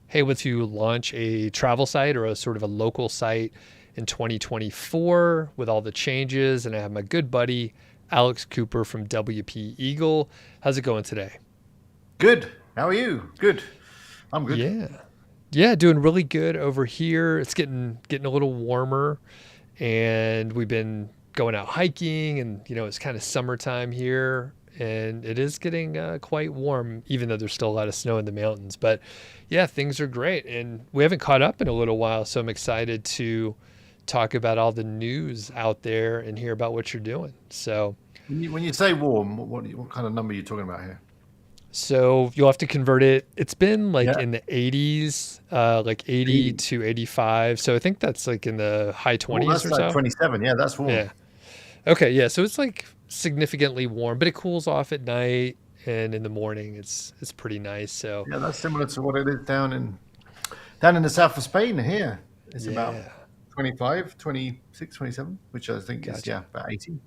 hey, would you launch a travel site or a sort of a local site in 2024 with all the changes? And I have my good buddy, Alex Cooper from WP Eagle. How's it going today? Good. How are you? Good. I'm good. Yeah. Yeah, doing really good over here. It's getting a little warmer, and we've been going out hiking, and it's kind of summertime here, and it is getting quite warm, even though there's still a lot of snow in the mountains. But yeah, things are great, and we haven't caught up in a little while, so I'm excited to talk about all the news out there and hear about what you're doing. So When you say warm, what kind of number are you talking about here? So you'll have to convert it. It's been like Yeah, in the 80s, like 80 80. to 85. So I think that's like in the high Well, 20s that's or like so. 27. Yeah, that's warm. Yeah. Okay. Yeah. So it's like significantly warm, but it cools off at night, and in the morning it's pretty nice. So Yeah, that's similar to what it is down in the south of Spain here. It's about yeah, 25, 26, 27, which I think is, gotcha. yeah, about 18.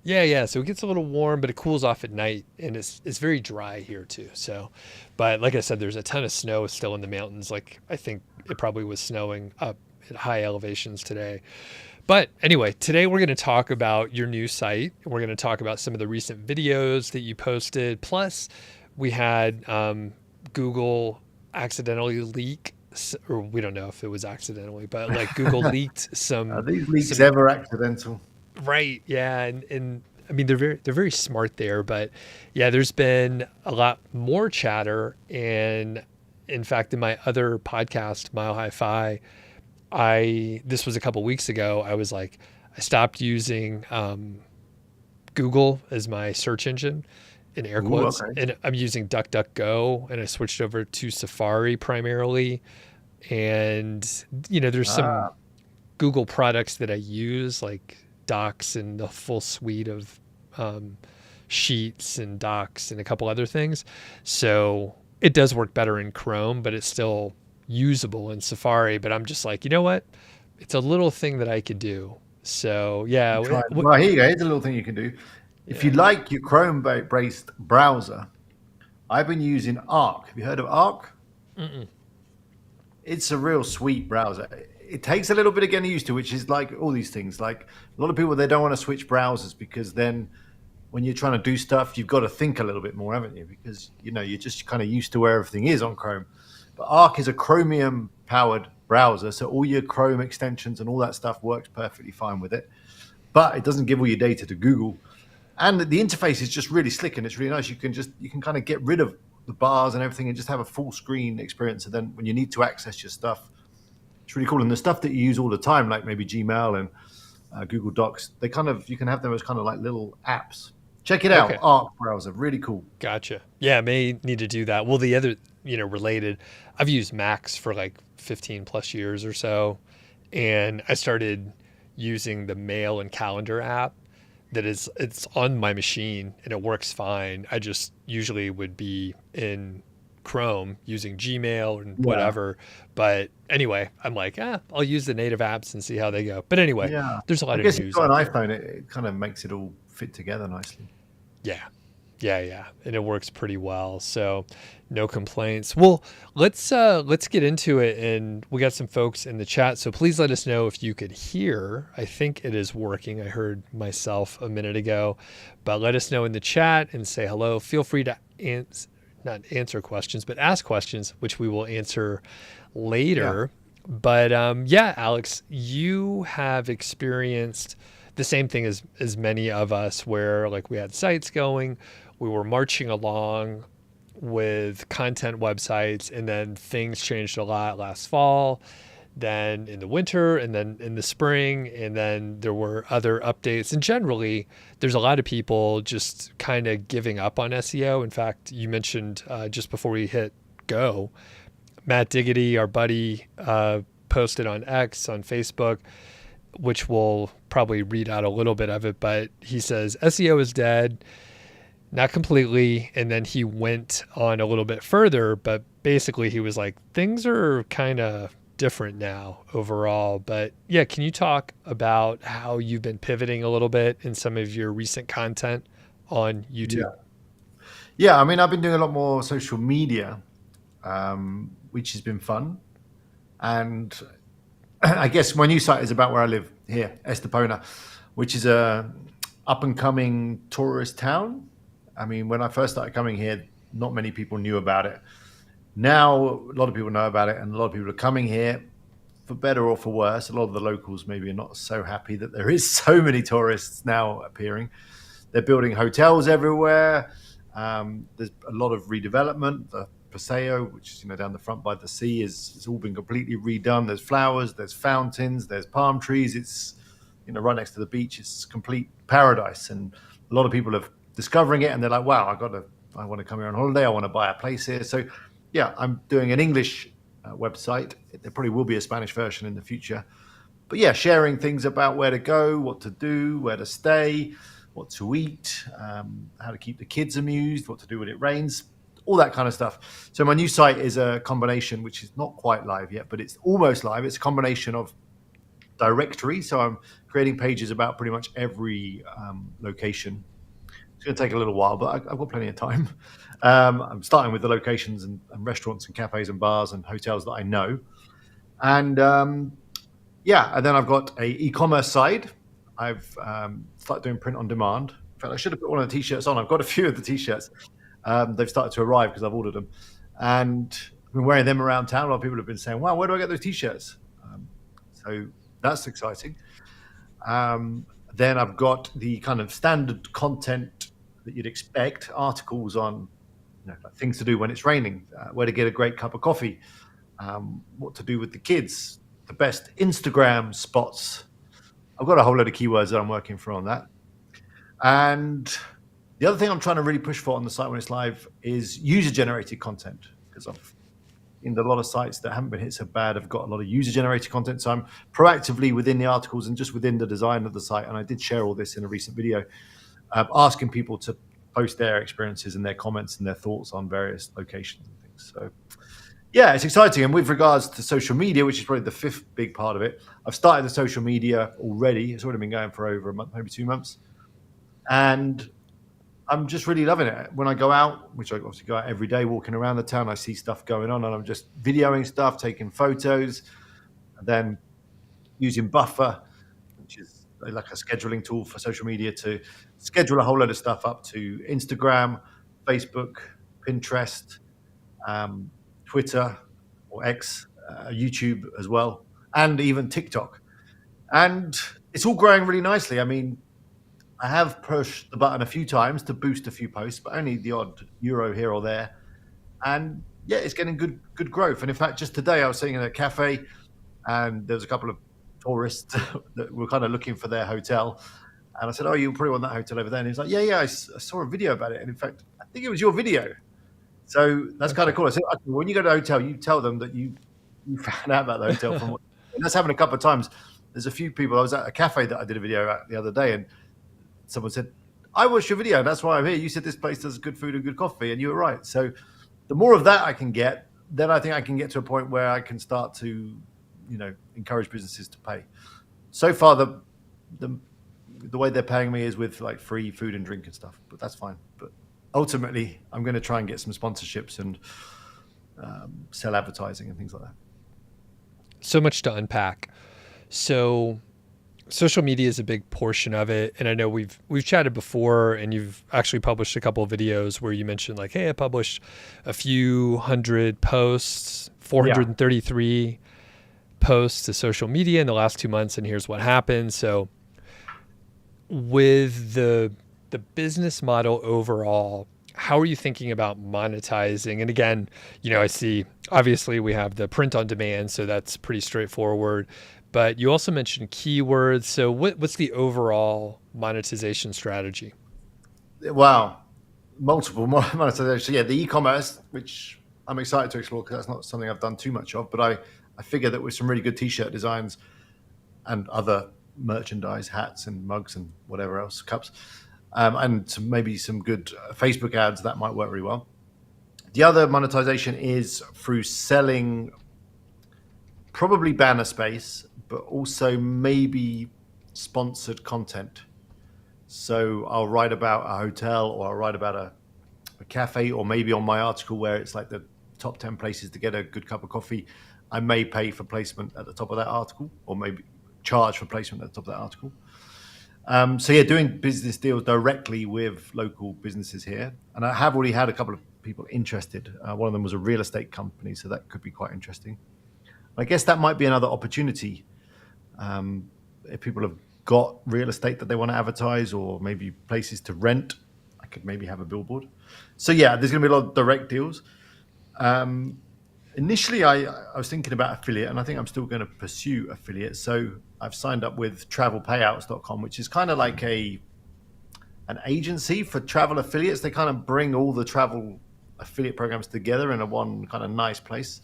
Yeah, yeah. So it gets a little warm, but it cools off at night, and it's very dry here too. So, but like I said, there's a ton of snow still in the mountains. Like I think it probably was snowing up at high elevations today. But anyway, today we're going to talk about your new site. We're going to talk about some of the recent videos that you posted. Plus, we had Google accidentally leak, or we don't know if it was accidentally, but like Google leaked Are some these leaks some ever accidental? right, yeah, and I mean they're very smart there, but yeah, there's been a lot more chatter, and in fact, in my other podcast, Mile High Fi, I this was a couple weeks ago. I was like, I stopped using Google as my search engine in air Ooh, quotes, okay. and I'm using DuckDuckGo, and I switched over to Safari primarily. And there's some Ah, Google products that I use, like Docs and the full suite of um, Sheets and Docs and a couple other things. So it does work better in Chrome, but it's still usable in Safari. But I'm just like, you know what? It's a little thing that I could do. So yeah, you try it. Well, here you go. Here's a little thing you can do. If you yeah. like your Chrome-based browser, I've been using Arc. Have you heard of Arc? Mm-mm. It's a real sweet browser. It takes a little bit of getting used to, which is like all these things. Like a lot of people, they don't want to switch browsers because then when you're trying to do stuff, you've got to think a little bit more, haven't you? Because you're just kind of used to where everything is on Chrome. But Arc is a Chromium powered browser, so all your Chrome extensions and all that stuff works perfectly fine with it. But it doesn't give all your data to Google, and the interface is just really slick and it's really nice. You can kind of get rid of the bars and everything and just have a full screen experience. And then when you need to access your stuff, it's really cool. And the stuff that you use all the time, like maybe Gmail and Google Docs, you can have them as kind of like little apps. Check it out, Okay. Arc browser, really cool. Gotcha. Yeah, I may need to do that. Well, the other, related, I've used Macs for like 15 plus years or so. And I started using the mail and calendar app it's on my machine and it works fine. I just usually would be in Chrome using Gmail and Yeah, whatever. But anyway, I'm like, I'll use the native apps and see how they go. But anyway, yeah. there's a I lot of guess if you've news got out an there. iPhone, it kind of makes it all fit together nicely. Yeah. Yeah, yeah. And it works pretty well. So no complaints. Well, let's get into it, and we got some folks in the chat. So please let us know if you could hear. I think it is working. I heard myself a minute ago. But let us know in the chat and say hello. Feel free to not answer questions, but ask questions, which we will answer Yeah. later. But yeah, Alex, you have experienced the same thing as many of us, where like we had sites going, we were marching along with content websites, and then things changed a lot last fall, then in the winter, and then in the spring, and then there were other updates. And generally, there's a lot of people just kind of giving up on SEO. In fact, you mentioned just before we hit go, Matt Diggity, our buddy, posted on X, on Facebook, which we'll probably read out a little bit of it, but he says SEO is dead, not completely. And then he went on a little bit further, but basically he was like, things are kind of different now overall. But yeah, can you talk about how you've been pivoting a little bit in some of your recent content on YouTube? Yeah. Yeah. I mean, I've been doing a lot more social media. which has been fun. And I guess my new site is about where I live here, Estepona, which is a up and coming tourist town. I mean, when I first started coming here, not many people knew about it. Now a lot of people know about it, and a lot of people are coming here for better or for worse. A lot of the locals maybe are not so happy that there is so many tourists now appearing. They're building hotels everywhere. There's a lot of redevelopment. The Paseo, which is down the front by the sea, is all been completely redone. There's flowers, there's fountains, there's palm trees. It's right next to the beach. It's complete paradise, and a lot of people are discovering it, and they're like, "Wow, I want to come here on holiday. I want to buy a place here." So, yeah, I'm doing an English website. There probably will be a Spanish version in the future, but yeah, sharing things about where to go, what to do, where to stay, what to eat, how to keep the kids amused, what to do when it rains, all that kind of stuff. So my new site is a combination, which is not quite live yet, but it's almost live. It's a combination of directory. So I'm creating pages about pretty much every location. It's going to take a little while, but I've got plenty of time. I'm starting with the locations and restaurants and cafes and bars and hotels that I know. And and then I've got a e-commerce side. I've started doing print on demand. In fact, I should have put one of the t-shirts on. I've got a few of the t-shirts. They've started to arrive because I've ordered them. And I've been wearing them around town. A lot of people have been saying, "Wow, where do I get those t-shirts?" So that's exciting. Then I've got the kind of standard content that you'd expect, articles on like things to do when it's raining, where to get a great cup of coffee, what to do with the kids, the best Instagram spots. I've got a whole load of keywords that I'm working for on that. And the other thing I'm trying to really push for on the site when it's live is user-generated content, because I've in a lot of sites that haven't been hit so bad have got a lot of user-generated content. So I'm proactively within the articles and just within the design of the site, and I did share all this in a recent video, asking people to post their experiences and their comments and their thoughts on various locations and things. So yeah, it's exciting. And with regards to social media, which is probably the fifth big part of it, I've started the social media already. It's already been going for over a month, maybe 2 months. And I'm just really loving it. When I go out, which I obviously go out every day, walking around the town, I see stuff going on, and I'm just videoing stuff, taking photos, and then using Buffer, which is like a scheduling tool for social media, to schedule a whole load of stuff up to Instagram, Facebook, Pinterest, Twitter or X, YouTube as well, and even TikTok. And it's all growing really nicely. I mean, I have pushed the button a few times to boost a few posts, but only the odd euro here or there. And yeah, it's getting good growth. And in fact, just today I was sitting in a cafe, and there was a couple of tourists that were kind of looking for their hotel. And I said, "Oh, you probably want that hotel over there." And he was like, "Yeah, I saw a video about it. And in fact, I think it was your video." So that's kind of cool. I said, "Okay, when you go to a hotel, you tell them that you found out about the hotel from what." And that's happened a couple of times. There's a few people. I was at a cafe that I did a video at the other day, and someone said, "I watched your video. That's why I'm here. You said this place does good food and good coffee, and you were right." So the more of that I can get, then I think I can get to a point where I can start to, encourage businesses to pay. So far, the way they're paying me is with like free food and drink and stuff, but that's fine. But ultimately, I'm going to try and get some sponsorships and sell advertising and things like that. So much to unpack. So social media is a big portion of it, and I know we've chatted before, and you've actually published a couple of videos where you mentioned like, "Hey, I published a few hundred posts, 433 posts to social media in the last 2 months, and here's what happened." So with the business model overall, how are you thinking about monetizing? And again, I see obviously we have the print on demand, so that's pretty straightforward. But you also mentioned keywords. So what's the overall monetization strategy? Wow. Multiple monetization. Yeah, the e-commerce, which I'm excited to explore because that's not something I've done too much of. But I figure that with some really good t-shirt designs and other merchandise, hats and mugs and whatever else, cups, and maybe some good Facebook ads, that might work really well. The other monetization is through selling probably banner space, but also maybe sponsored content. So I'll write about a hotel, or I'll write about a cafe, or maybe on my article where it's like the top 10 places to get a good cup of coffee, I may pay for placement at the top of that article, or maybe charge for placement at the top of that article. So yeah, doing business deals directly with local businesses here. And I have already had a couple of people interested. One of them was a real estate company, so that could be quite interesting. I guess that might be another opportunity. If people have got real estate that they want to advertise, or maybe places to rent, I could maybe have a billboard. So yeah, there's going to be a lot of direct deals. Initially, I was thinking about affiliate, and I think I'm still going to pursue affiliate. So I've signed up with travelpayouts.com, which is kind of like an agency for travel affiliates. They kind of bring all the travel affiliate programs together in a one kind of nice place.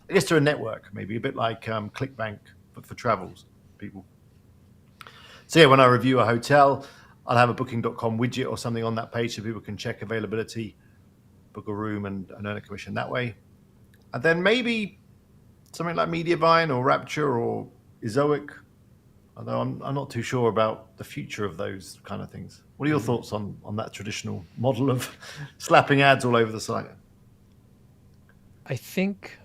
I guess they're a network, maybe a bit like ClickBank, but for travels people. So yeah, when I review a hotel, I'll have a booking.com widget or something on that page so people can check availability, book a room, and earn a commission that way. And then maybe something like Mediavine or Rapture or Ezoic, although I'm not too sure about the future of those kind of things. What are your thoughts on that traditional model of slapping ads all over the site? I think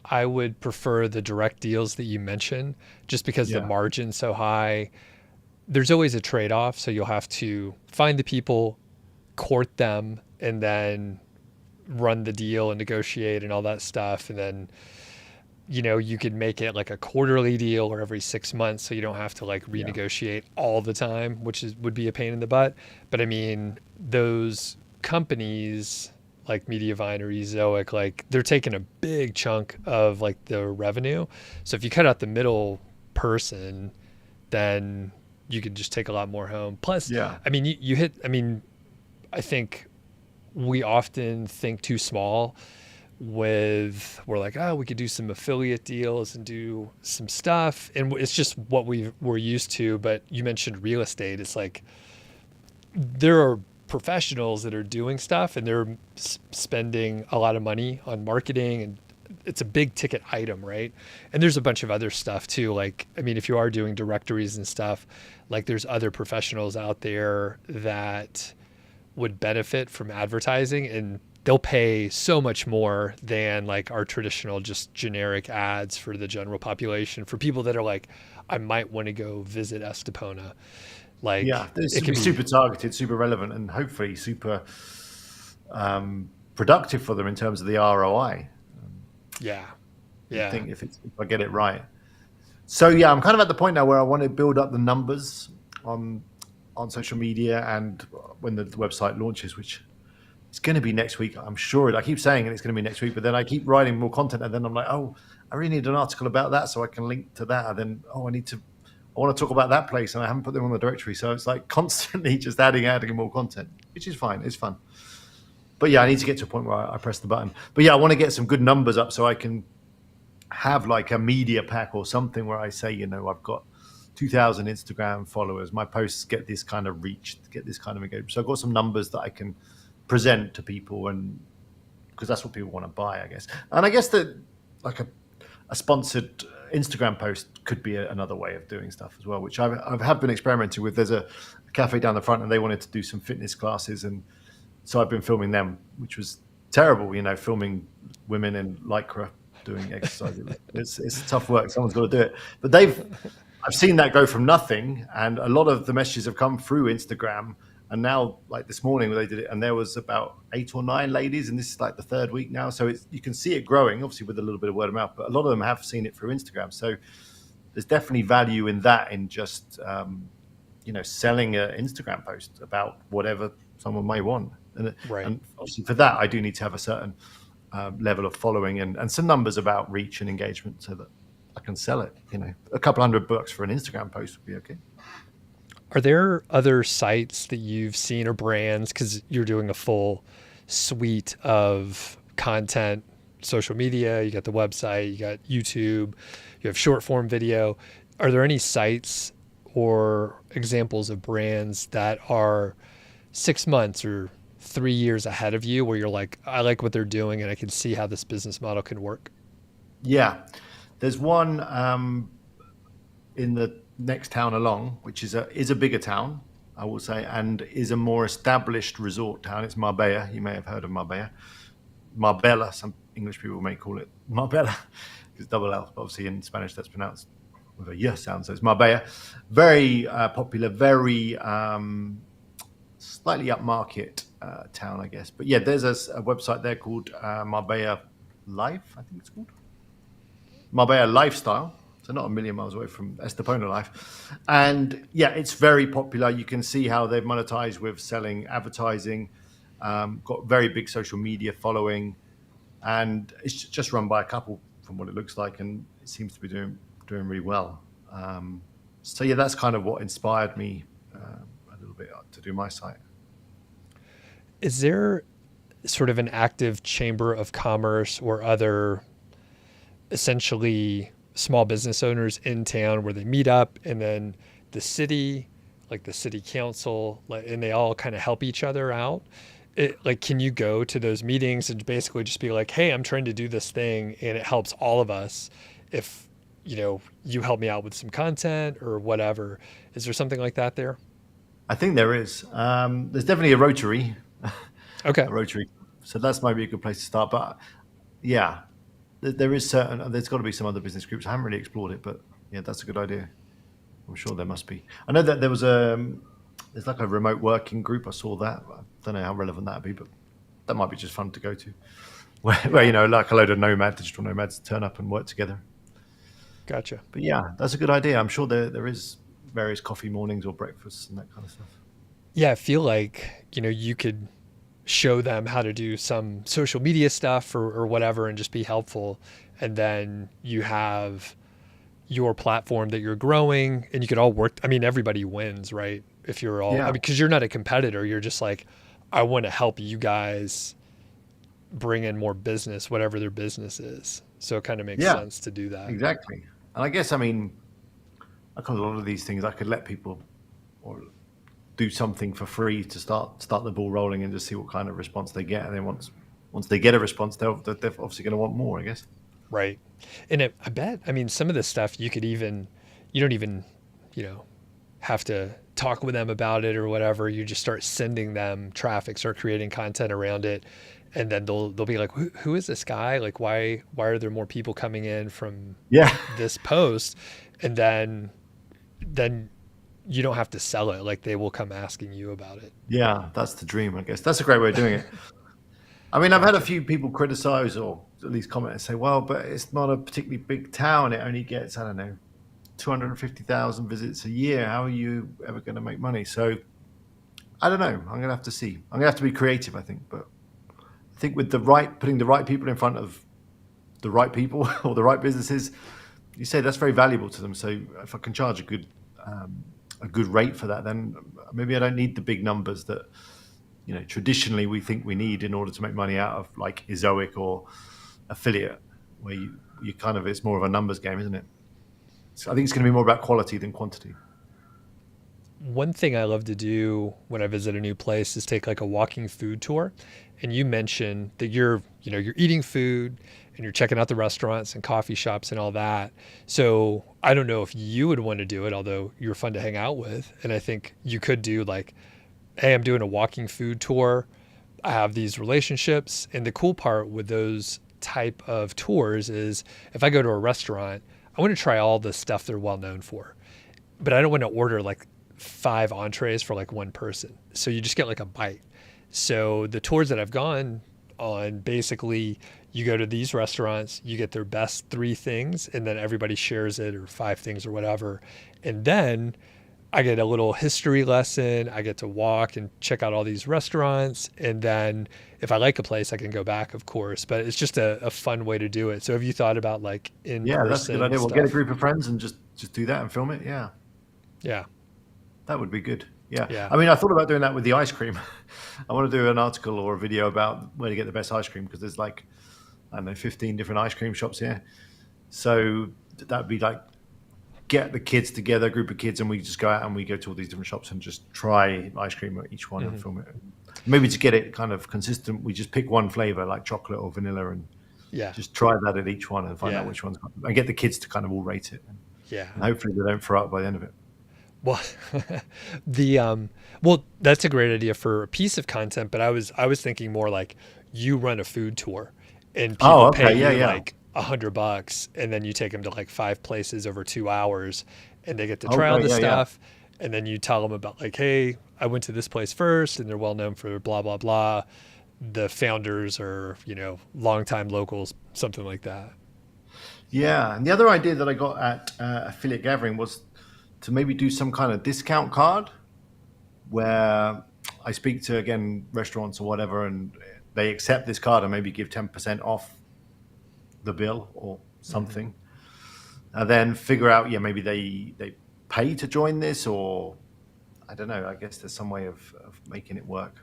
I would prefer the direct deals that you mentioned, just because the margin's so high. There's always a trade-off, so you'll have to find the people, court them, and then run the deal and negotiate and all that stuff. And then, you could make it like a quarterly deal or every 6 months, so you don't have to like renegotiate all the time, which would be a pain in the butt. But I mean, those companies like Mediavine or Ezoic, like they're taking a big chunk of like the revenue. So if you cut out the middle person, then you could just take a lot more home. Plus, I mean, I think we often think too small we're like, oh, we could do some affiliate deals and do some stuff. And it's just what we're used to. But you mentioned real estate. It's like there are professionals that are doing stuff and they're spending a lot of money on marketing, and it's a big ticket item, right? And there's a bunch of other stuff too. Like, I mean, if you are doing directories and stuff, like there's other professionals out there that would benefit from advertising, and they'll pay so much more than like our traditional just generic ads for the general population, for people that are like, I might want to go visit Estepona. Like, it can be super targeted, super relevant, and hopefully super productive for them in terms of the ROI. I think if I get it right. So I'm kind of at the point now where I want to build up the numbers on social media, and when the website launches, which is going to be next week, I'm sure. I keep saying it's going to be next week, but then I keep writing more content, and then I'm like, oh, I really need an article about that so I can link to that. And then, I want to talk about that place, and I haven't put them on the directory. So it's like constantly just adding more content, which is fine. It's fun. But I need to get to a point where I press the button. But I want to get some good numbers up so I can have like a media pack or something where I say, I've got 2,000 Instagram followers. My posts get this kind of reach, get this kind of engagement. So I've got some numbers that I can present to people, and because that's what people want to buy, I guess. And I guess that like a sponsored Instagram post could be another way of doing stuff as well, which I have been experimenting with. There's a cafe down the front, and they wanted to do some fitness classes, and so I've been filming them, which was terrible, filming women in Lycra doing exercise. It's tough work. Someone's got to do it. But I've seen that go from nothing, and a lot of the messages have come through Instagram. And now, like this morning, they did it, and there was about 8 or 9 ladies, and this is like the 3rd week now. So you can see it growing, obviously with a little bit of word of mouth, but a lot of them have seen it through Instagram. So there's definitely value in that, in just selling an Instagram post about whatever someone may want. And obviously for that, I do need to have a certain level of following and some numbers about reach and engagement so that I can sell it. A couple $100 for an Instagram post would be okay. Are there other sites that you've seen, or brands, because you're doing a full suite of content, social media, you got the website, you got YouTube, you have short form video. Are there any sites or examples of brands that are 6 months or 3 years ahead of you, where you're like, I like what they're doing and I can see how this business model can work? Yeah. There's one in the next town along, which is a bigger town, I will say, and is a more established resort town. It's Marbella. You may have heard of Marbella. Marbella. Some English people may call it Marbella because double L. Obviously, in Spanish, that's pronounced with a y sound. So it's Marbella. Very popular, very slightly upmarket town, I guess. But yeah, there's a website there called Marbella.Life, I think it's called. Marbella Lifestyle. So not a million miles away from Estepona.life. And yeah, it's very popular. You can see how they've monetized with selling advertising, got very big social media following, and it's just run by a couple from what it looks like, and it seems to be doing really well. So yeah, that's kind of what inspired me a little bit to do my site. Is there sort of an active chamber of commerce or other essentially small business owners in town where they meet up, and then the city, like the city council, and they all kind of help each other out? Like, can you go to those meetings and basically just be like, hey, I'm trying to do this thing and it helps all of us if, you help me out with some content or whatever? Is there something like that there? I think there is. There's definitely a Rotary. Okay. A Rotary. So that's maybe a good place to start. But yeah, there's got to be some other business groups. I haven't really explored it, but yeah, that's a good idea. I'm sure there must be. I know that there's like a remote working group. I saw that. I don't know how relevant that'd be, but that might be just fun to go to, where like a load of digital nomads turn up and work together. Gotcha. But yeah, that's a good idea. I'm sure there is various coffee mornings or breakfasts and that kind of stuff. Yeah, I feel like, you could show them how to do some social media stuff or whatever and just be helpful. And then you have your platform that you're growing and you could all work. I mean, everybody wins, right? If you're all, because you're not a competitor, you're just like, I want to help you guys bring in more business, whatever their business is. So it kind of makes sense to do that. Exactly. And I guess, like a lot of these things, I could let people or do something for free to start the ball rolling and just see what kind of response they get. And then once they get a response, they're obviously going to want more, I guess. Right. And I bet, some of this stuff you don't even, have to talk with them about it or whatever. You just start sending them traffic, start creating content around it. And then they'll be like, who is this guy? Like, why are there more people coming in from this post? And then you don't have to sell it. Like, they will come asking you about it. Yeah, that's the dream, I guess. That's a great way of doing it. I've had a few people criticize or at least comment and say, well, but it's not a particularly big town. It only gets, 250,000 visits a year. How are you ever going to make money? So I don't know. I'm going to have to see. I'm going to have to be creative, I think. But I think with putting the right people in front of the right people or the right businesses, you say that's very valuable to them. So if I can charge a good rate for that, then maybe I don't need the big numbers that traditionally we think we need in order to make money out of, like Ezoic or affiliate, where you kind of, it's more of a numbers game, isn't it? So I think it's going to be more about quality than quantity. One thing I love to do when I visit a new place is take like a walking food tour. And you mentioned that you're eating food and you're checking out the restaurants and coffee shops and all that. So I don't know if you would want to do it, although you're fun to hang out with. And I think you could do like, hey, I'm doing a walking food tour. I have these relationships. And the cool part with those type of tours is if I go to a restaurant, I want to try all the stuff they're well known for, but I don't want to order like 5 entrees for like one person. So you just get like a bite. So the tours that I've gone on, basically you go to these restaurants, you get their best 3 things, and then everybody shares it, or 5 things or whatever. And then I get a little history lesson. I get to walk and check out all these restaurants. And then if I like a place, I can go back, of course. But it's just a fun way to do it. So have you thought about like in person? Yeah, that's a good idea. We'll get a group of friends and just do that and film it. Yeah. Yeah. That would be good. Yeah. Yeah. I thought about doing that with the ice cream. I want to do an article or a video about where to get the best ice cream, because there's like, 15 different ice cream shops here. So that'd be like, get the kids together, a group of kids, and we just go out and we go to all these different shops and just try ice cream at each one and film it. Maybe to get it kind of consistent, we just pick one flavor like chocolate or vanilla and just try that at each one and find out which one's, and get the kids to kind of all rate it. And hopefully they don't throw up by the end of it. Well, that's a great idea for a piece of content, but I was thinking more like you run a food tour and Oh, people pay okay. Yeah, you yeah. like $100 and then you take them to like 5 places over 2 hours and they get to try all Okay. this Yeah, yeah. stuff. And then you tell them about like, hey, I went to this place first and they're well known for blah, blah, blah. The founders are, longtime locals, something like that. Yeah. And the other idea that I got at Affiliate Gathering was to maybe do some kind of discount card where I speak to, again, restaurants or whatever, and they accept this card and maybe give 10% off the bill or something. And then figure out, maybe they pay to join this, or I don't know. I guess there's some way of making it work.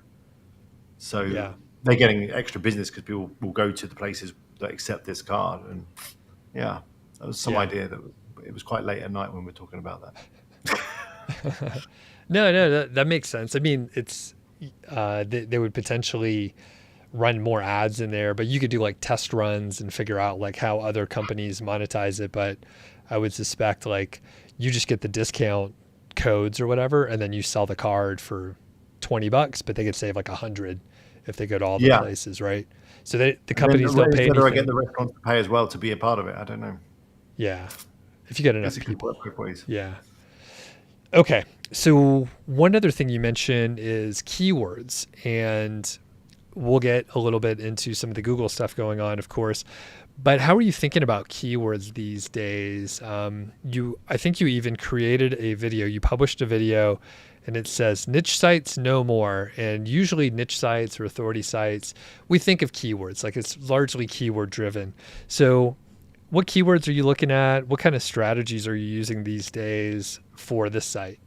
So Yeah. they're getting extra business because people will go to the places that accept this card. And yeah, that was some Yeah. idea that it was quite late at night when we were talking about that. No, that makes sense. I mean, it's, they would potentially run more ads in there, but you could do like test runs and figure out like how other companies monetize it. But I would suspect like you just get the discount codes or whatever, and then you sell the card for $20, but they could save like 100 if they go to all the Yeah. places, right? So the And companies then don't pay whether I get anything. the restaurants to pay as well to be a part of it, I don't know. Yeah. If you get I guess enough it could work people. both ways. Yeah. Okay. So one other thing you mentioned is keywords, and we'll get a little bit into some of the Google stuff going on, of course. But how are you thinking about keywords these days? I think you even created a video. You published a video, and it says niche sites no more. And usually niche sites or authority sites, we think of keywords like it's largely keyword driven. So what keywords are you looking at? What kind of strategies are you using these days for this site?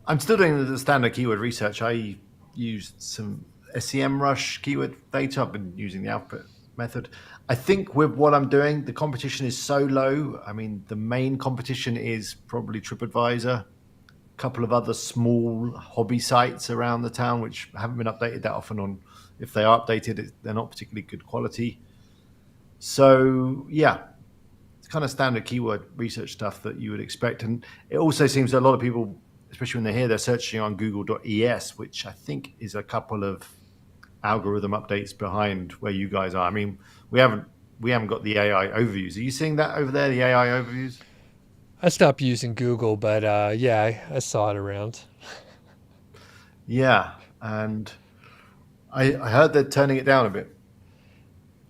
I'm still doing the standard keyword research. I used some SEMrush keyword data. I've been using the output method. I think with what I'm doing, the competition is so low. I mean, the main competition is probably TripAdvisor, a couple of other small hobby sites around the town, which haven't been updated that often on. If they are updated, they're not particularly good quality. So yeah, it's kind of standard keyword research stuff that you would expect. And it also seems that a lot of people, especially when they're here, they're searching on google.es, which I think is a couple of algorithm updates behind where you guys are. I mean, we haven't got the AI overviews. Are you seeing that over there, the AI overviews? I stopped using Google, but yeah, I saw it around. Yeah, and I heard they're turning it down a bit.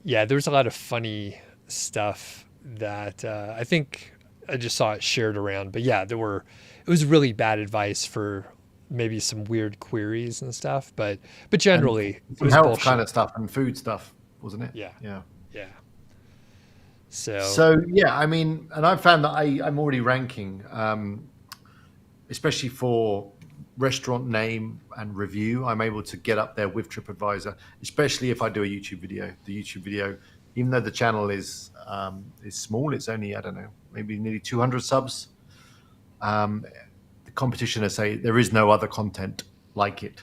Yeah, there was a lot of funny stuff that I think I just saw it shared around. But yeah, it was really bad advice for maybe some weird queries and stuff. But And generally, it some was health kind bullshit. of stuff and food stuff, wasn't it? Yeah, Yeah. yeah. So So yeah, I mean, and I've found that I'm already ranking, especially for restaurant name and review. I'm able to get up there with TripAdvisor, especially if I do a YouTube video. The YouTube video, even though the channel is small, it's only, I don't know, maybe nearly 200 subs. The competition, I say, there is no other content like it,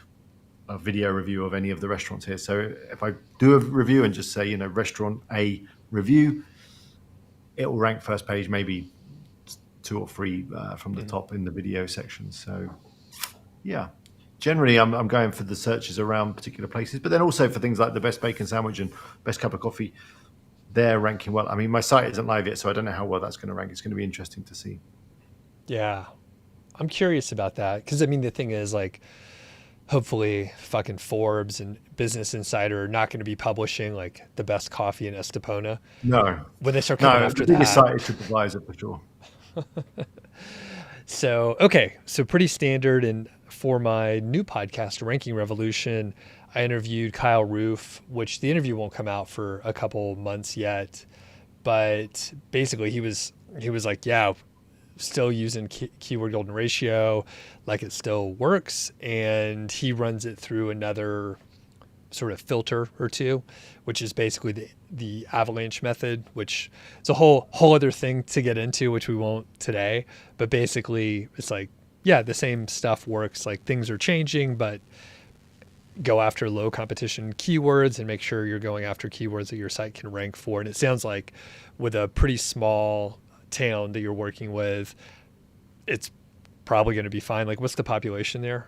a video review of any of the restaurants here. So if I do a review and just say, restaurant A review, it will rank first page, maybe 2 or 3 from the top in the video section. So yeah, generally I'm going for the searches around particular places, but then also for things like the best bacon sandwich and best cup of coffee, they're ranking well. I mean, my site isn't live yet, so I don't know how well that's going to rank. It's going to be interesting to see. yeah, I'm curious about that because I mean the thing is like hopefully fucking Forbes and Business Insider are not going to be publishing like the best coffee in Estepona No, when they start coming no, after the biggest that. site is TripAdvisor for sure. So, okay. So pretty standard. And for my new podcast, Ranking Revolution, I interviewed Kyle Roof, which the interview won't come out for a couple months yet. But basically he was like, yeah, still using keyword golden ratio, like it still works. And he runs it through another sort of filter or two, which is basically the avalanche method, which is a whole other thing to get into, which we won't today. But basically it's like, yeah, the same stuff works. Like things are changing, but go after low competition keywords and make sure you're going after keywords that your site can rank for. And it sounds like with a pretty small town that you're working with, it's probably going to be fine. Like what's the population there?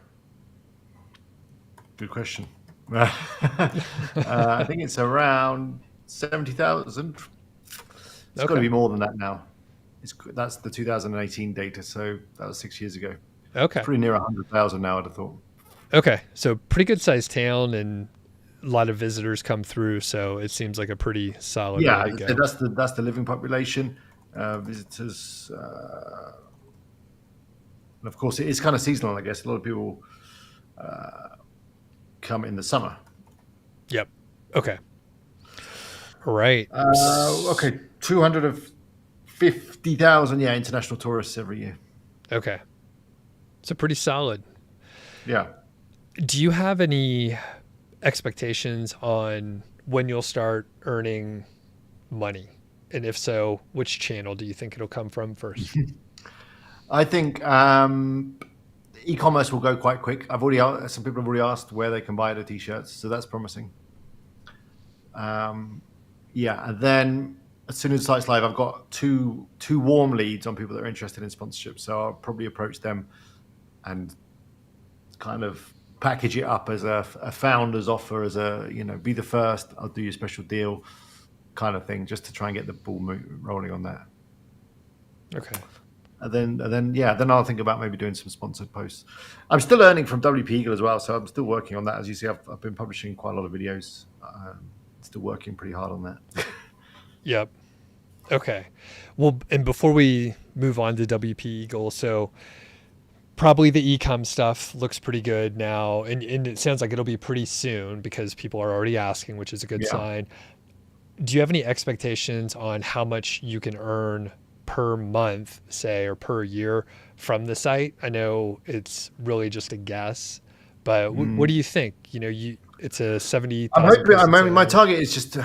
Good question. I think it's around 70,000. It's got to Okay. be more than that now. That's the 2018 data, so that was 6 years ago. It's Okay. pretty near 100,000 now, I'd have thought. Okay. So pretty good sized town and a lot of visitors come through. So it seems like a pretty solid Yeah, way to I'd say go. that's the living population, visitors, and of course it is kind of seasonal. I guess a lot of people come in the summer. Yep. Okay. All right. Okay, 250,000. Yeah, international tourists every year. Okay. So pretty solid. Yeah. Do you have any expectations on when you'll start earning money? And if so, which channel do you think it'll come from first? I think e-commerce will go quite quick. Some people have already asked where they can buy the t-shirts, so that's promising. Yeah, and then as soon as the site's live, I've got two warm leads on people that are interested in sponsorship. So I'll probably approach them and kind of package it up as a founder's offer, as be the first, I'll do you a special deal kind of thing, just to try and get the ball rolling on that. Okay. And then I'll think about maybe doing some sponsored posts. I'm still earning from WP Eagle as well, so I'm still working on that. As you see, I've been publishing quite a lot of videos. Still working pretty hard on that. Yep. Okay. Well, and before we move on to WP Eagle, so probably the Ecamm stuff looks pretty good now, and it sounds like it'll be pretty soon because people are already asking, which is a good sign. Do you have any expectations on how much you can earn per month, say, or per year from the site? I know it's really just a guess, but what do you think? It's a 70,000 person. My target is just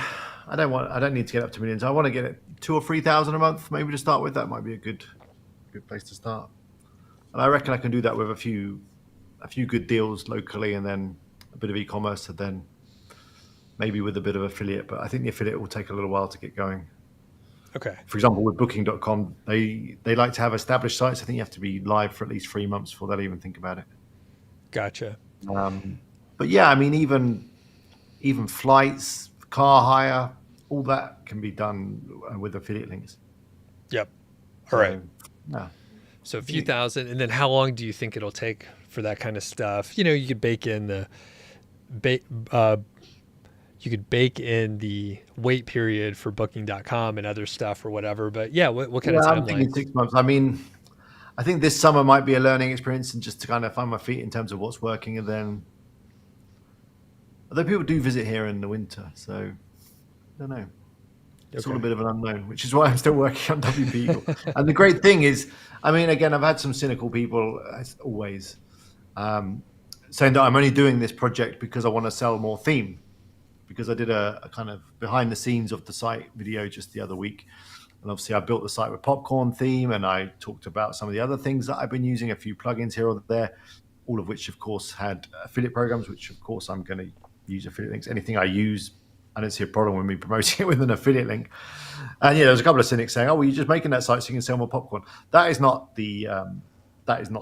I don't need to get up to millions. I want to get it 2,000 or 3,000 a month, maybe to start with. That might be a good place to start. And I reckon I can do that with a few good deals locally, and then a bit of e-commerce, and then maybe with a bit of affiliate. But I think the affiliate will take a little while to get going. Okay. For example, with Booking.com, they like to have established sites. I think you have to be live for at least 3 months before they'll even think about it. Gotcha. But yeah, I mean, even flights, car hire, all that can be done with affiliate links. Yep. All right. Yeah. So a few thousand, and then how long do you think it'll take for that kind of stuff? You could bake in the wait period for Booking.com and other stuff or whatever. But yeah, what kind of timeline? I'm thinking 6 months. I mean, I think this summer might be a learning experience, and just to kind of find my feet in terms of what's working, and then although people do visit here in the winter, so I don't know. It's all a bit of an unknown, which is why I'm still working on WP Eagle. And the great thing is, I mean, again, I've had some cynical people, as always, saying that I'm only doing this project because I want to sell more theme. Because I did a kind of behind the scenes of the site video just the other week. And obviously I built the site with popcorn theme, and I talked about some of the other things that I've been using, a few plugins here or there, all of which, of course, had affiliate programs, which, of course, I'm going to use affiliate links. Anything I use, I don't see a problem with me promoting it with an affiliate link. And there was a couple of cynics saying, "Oh, well, you're just making that site so you can sell more popcorn." That is not the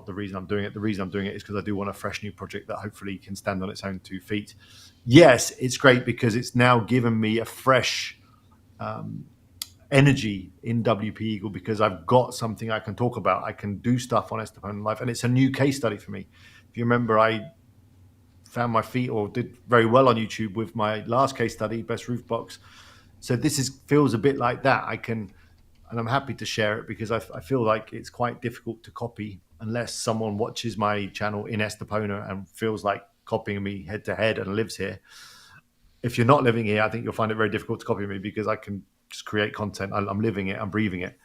reason I'm doing it. The reason I'm doing it is because I do want a fresh new project that hopefully can stand on its own 2 feet. Yes, it's great because it's now given me a fresh energy in WP Eagle, because I've got something I can talk about. I can do stuff on Estepona.life, and it's a new case study for me. If you remember, I found my feet, or did very well on YouTube with my last case study, Best Roof Box. So this feels a bit like that. And I'm happy to share it because I feel like it's quite difficult to copy unless someone watches my channel in Estepona and feels like copying me head to head and lives here. If you're not living here, I think you'll find it very difficult to copy me because I can just create content. I'm living it, I'm breathing it.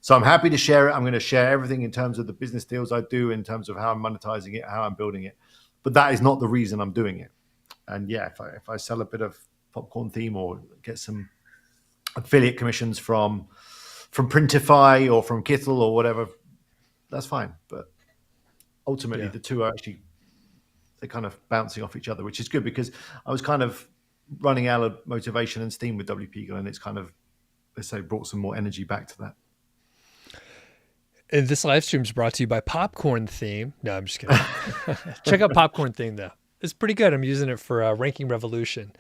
So I'm happy to share it. I'm going to share everything in terms of the business deals I do, in terms of how I'm monetizing it, how I'm building it. But that is not the reason I'm doing it. And yeah, if I sell a bit of popcorn theme or get some affiliate commissions from Printify or from Kittle or whatever, that's fine. But ultimately, the two are actually, they're kind of bouncing off each other, which is good because I was kind of running out of motivation and steam with WP Eagle, and it's kind of, let's say, brought some more energy back to that. And this live stream is brought to you by Popcorn Theme. No, I'm just kidding. Check out Popcorn Theme, though. It's pretty good. I'm using it for Ranking Revolution.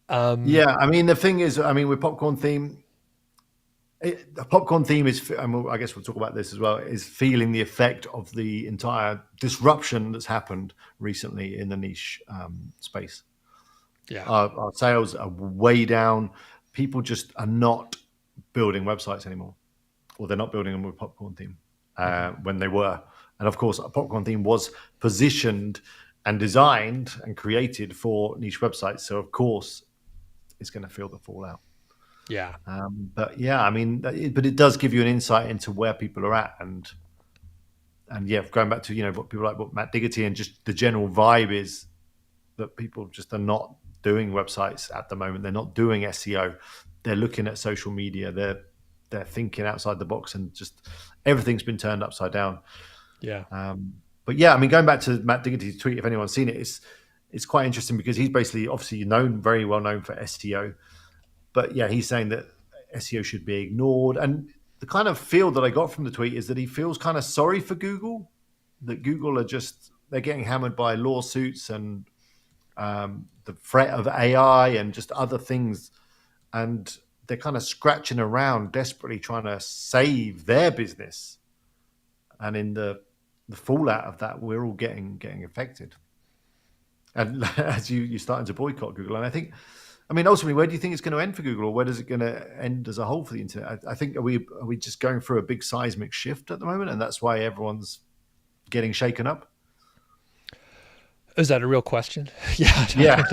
Yeah, I mean, the thing is, I mean, with popcorn theme, the popcorn theme is, and I guess we'll talk about this as well, is feeling the effect of the entire disruption that's happened recently in the niche space. Yeah. Our sales are way down. People just are not building websites anymore, or they're not building them with popcorn theme when they were. And of course, a popcorn theme was positioned and designed and created for niche websites. So of course, it's going to feel the fallout. Yeah. But yeah, I mean, but it does give you an insight into where people are at, and yeah, going back to what people like, what Matt Diggity, and just the general vibe is that people just are not doing websites at the moment. They're not doing SEO. They're looking at social media. They're thinking outside the box, and just everything's been turned upside down. Yeah. But yeah, I mean, going back to Matt Diggity's tweet, if anyone's seen it, it's quite interesting because he's basically obviously very well known for SEO. But yeah, he's saying that SEO should be ignored. And the kind of feel that I got from the tweet is that he feels kind of sorry for Google, that Google they're getting hammered by lawsuits and the threat of AI and just other things. And they're kind of scratching around desperately trying to save their business. And in the fallout of that, we're all getting affected. And as you're starting to boycott Google. And I mean, ultimately, where do you think it's going to end for Google, or where does it going to end as a whole for the internet? I think are we just going through a big seismic shift at the moment, and that's why everyone's getting shaken up? Is that a real question? Yeah. Yeah.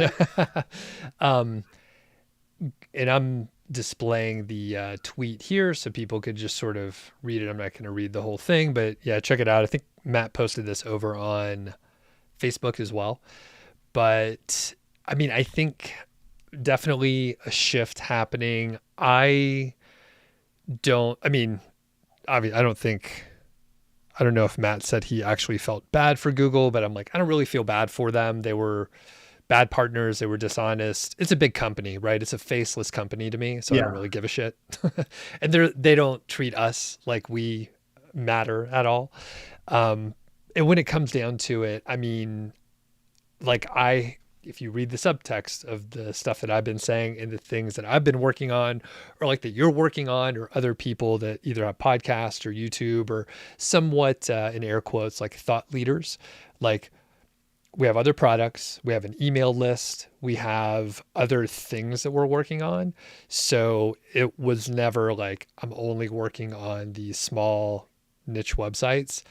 And I'm displaying the tweet here so people could just sort of read it. I'm not going to read the whole thing, but yeah, check it out. I think Matt posted this over on Facebook as well. But I mean, I think definitely a shift happening. I don't know if Matt said he actually felt bad for Google, but I'm like, I don't really feel bad for them. They were bad partners. They were dishonest. It's a big company, right? It's a faceless company to me. So I don't really give a shit. And they don't treat us like we matter at all. And when it comes down to it, I mean, like if you read the subtext of the stuff that I've been saying and the things that I've been working on, or like that you're working on, or other people that either have podcasts or YouTube or somewhat in air quotes, like thought leaders, like we have other products, we have an email list, we have other things that we're working on. So it was never like, I'm only working on these small niche websites.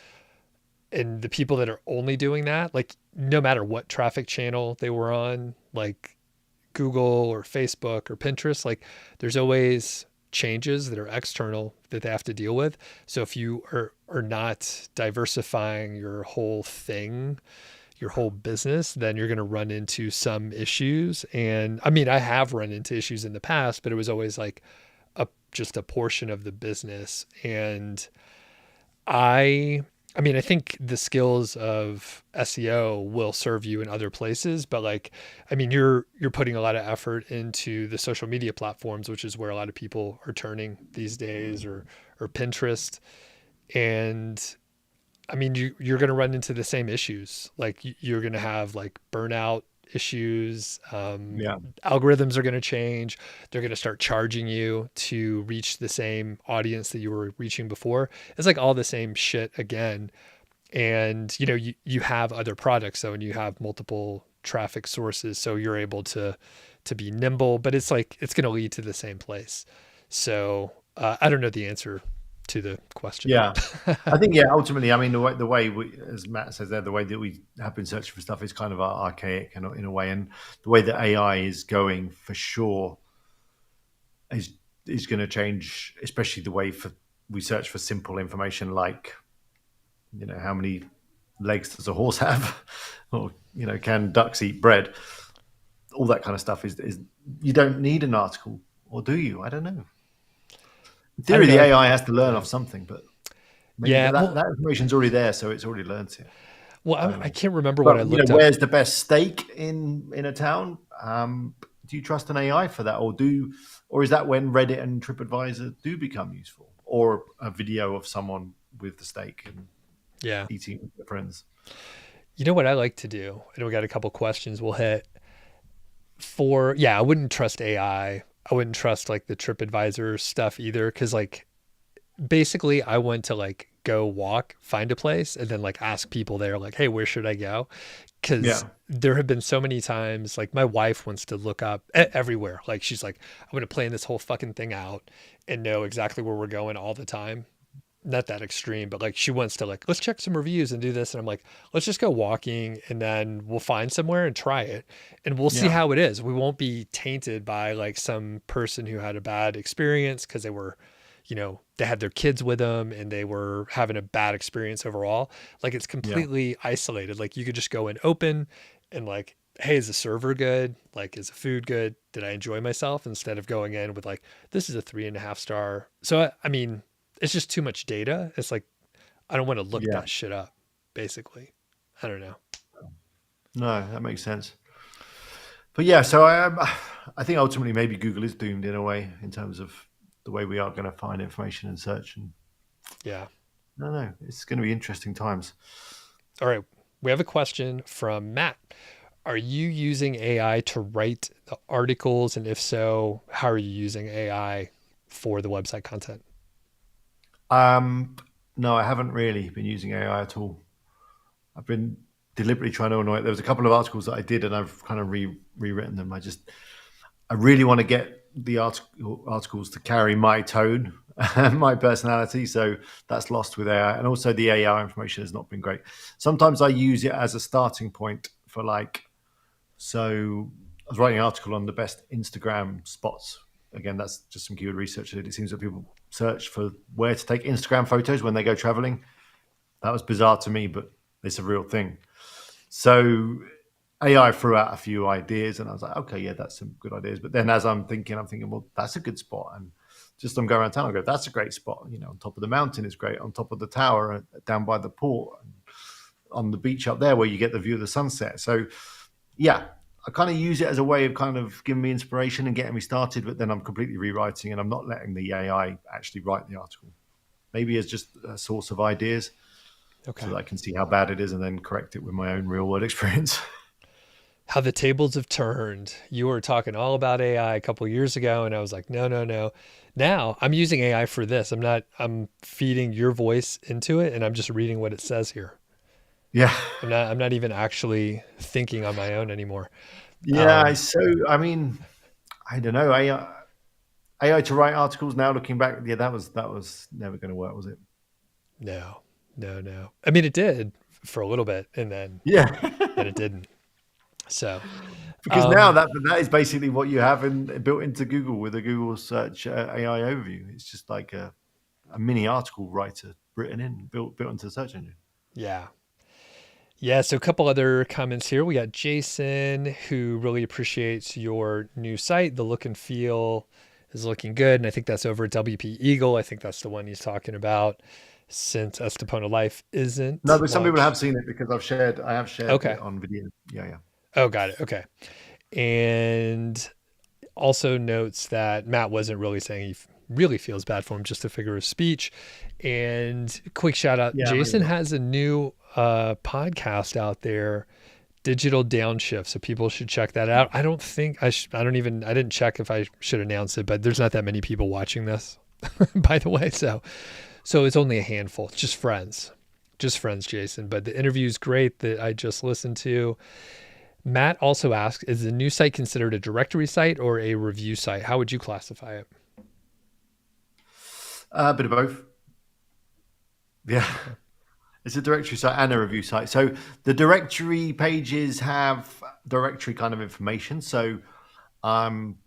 And the people that are only doing that, like no matter what traffic channel they were on, like Google or Facebook or Pinterest, like there's always changes that are external that they have to deal with. So if you are not diversifying your whole thing, your whole business, then you're going to run into some issues. And I mean, I have run into issues in the past, but it was always like just a portion of the business. And I mean, I think the skills of SEO will serve you in other places, but like, I mean, you're putting a lot of effort into the social media platforms, which is where a lot of people are turning these days, or Pinterest. And I mean, you're going to run into the same issues. Like you're going to have like burnout issues. Algorithms are going to change. They're going to start charging you to reach the same audience that you were reaching before. It's like all the same shit again. And you have other products though, and you have multiple traffic sources. So you're able to be nimble, but it's like, it's going to lead to the same place. So I don't know the answer to the question. Yeah, I think ultimately, I mean, the way we, as Matt says there, the way that we have been searching for stuff is kind of archaic in a way, and the way that AI is going for sure is going to change, especially the way we search for simple information like, how many legs does a horse have, or can ducks eat bread? All that kind of stuff is you don't need an article, or do you? I don't know. In theory, the AI has to learn off something, but maybe that information's already there, so it's already learned it. Well, I can't remember what I looked up. Where's the best steak in a town? Do you trust an AI for that, or is that when Reddit and TripAdvisor do become useful, or a video of someone with the steak and eating with their friends? You know what I like to do? And we got a couple questions we'll hit. I wouldn't trust AI. I wouldn't trust like the TripAdvisor stuff either. Cause like basically I went to like go walk, find a place, and then like ask people there, like, hey, where should I go? Cause Yeah, there have been so many times, like my wife wants to look up everywhere. Like she's like, I'm going to plan this whole fucking thing out and know exactly where we're going all the time. Not that extreme, but like she wants to like, let's check some reviews and do this. And I'm like, let's just go walking and then we'll find somewhere and try it and we'll see yeah, how it is. We won't be tainted by like some person who had a bad experience because they were, they had their kids with them and they were having a bad experience overall. Like it's yeah, completely isolated. Like you could just go in open and like, hey, is the server good? Like, is the food good? Did I enjoy myself? Instead of going in with like, this is a 3.5 star. So, I mean, it's just too much data. It's like, I don't want to look yeah. that shit up, basically. I don't know. No, that makes sense. But yeah, so I think ultimately maybe Google is doomed in a way in terms of the way we are going to find information and search. And Yeah. I don't know, it's going to be interesting times. All right. We have a question from Matt. Are you using AI to write the articles? And if so, how are you using AI for the website content? Um, no, I haven't really been using AI at all. I've been deliberately trying to annoy it. There was a couple of articles that I did, and I've kind of rewritten them. I really want to get the articles to carry my tone, my personality. So that's lost with AI, and also the AI information has not been great. Sometimes I use it as a starting point for like. So I was writing an article on the best Instagram spots. Again, that's just some keyword research. It seems that people search for where to take Instagram photos when they go traveling. That was bizarre to me, but it's a real thing. So AI threw out a few ideas, and I was like, okay, yeah, that's some good ideas. But then as I'm thinking, well, that's a good spot. And just I'm going around town, I go, that's a great spot. On top of the mountain is great, on top of the tower, down by the port, on the beach up there where you get the view of the sunset. So yeah, I kind of use it as a way of kind of giving me inspiration and getting me started, but then I'm completely rewriting and I'm not letting the AI actually write the article. Maybe as just a source of ideas so Okay. that I can see how bad it is and then correct it with my own real world experience. How the tables have turned. You were talking all about AI a couple of years ago, and I was like, no, no, no. Now I'm using AI for this. I'm feeding your voice into it and I'm just reading what it says here. Yeah. I'm not even actually thinking on my own anymore. Yeah. Um, So, I mean, I don't know. AI to write articles now looking back, yeah, that was never going to work, was it? no, no, no. I mean, it did for a little bit and Yeah. then it didn't. So, Because now um, that is basically what you have built into Google with a Google search AI overview. It's just like a mini article writer written in, built into the search engine. yeah. Yeah, so a couple other comments here. We got Jason who really appreciates your new site. The look and feel is looking good. And I think that's over at WP Eagle. I think that's the one he's talking about since Estepona.life No, isn't but some people have launched. seen it because I have shared it Okay. on video. Yeah, yeah. Oh, got it. Okay. And also notes that Matt wasn't really saying he really feels bad for him, just a figure of speech. And quick shout out Yeah, maybe Jason not. has a new podcast out there, Digital Downshift. So people should check that out. I don't think I didn't check if I should announce it, but there's not that many people watching this, by the way. So it's only a handful, just friends, Jason. But the interview is great that I just listened to. Matt also asks, is the new site considered a directory site or a review site? How would you classify it? A bit of both. Yeah. Okay. It's a directory site and a review site. So the directory pages have directory kind of information. So um,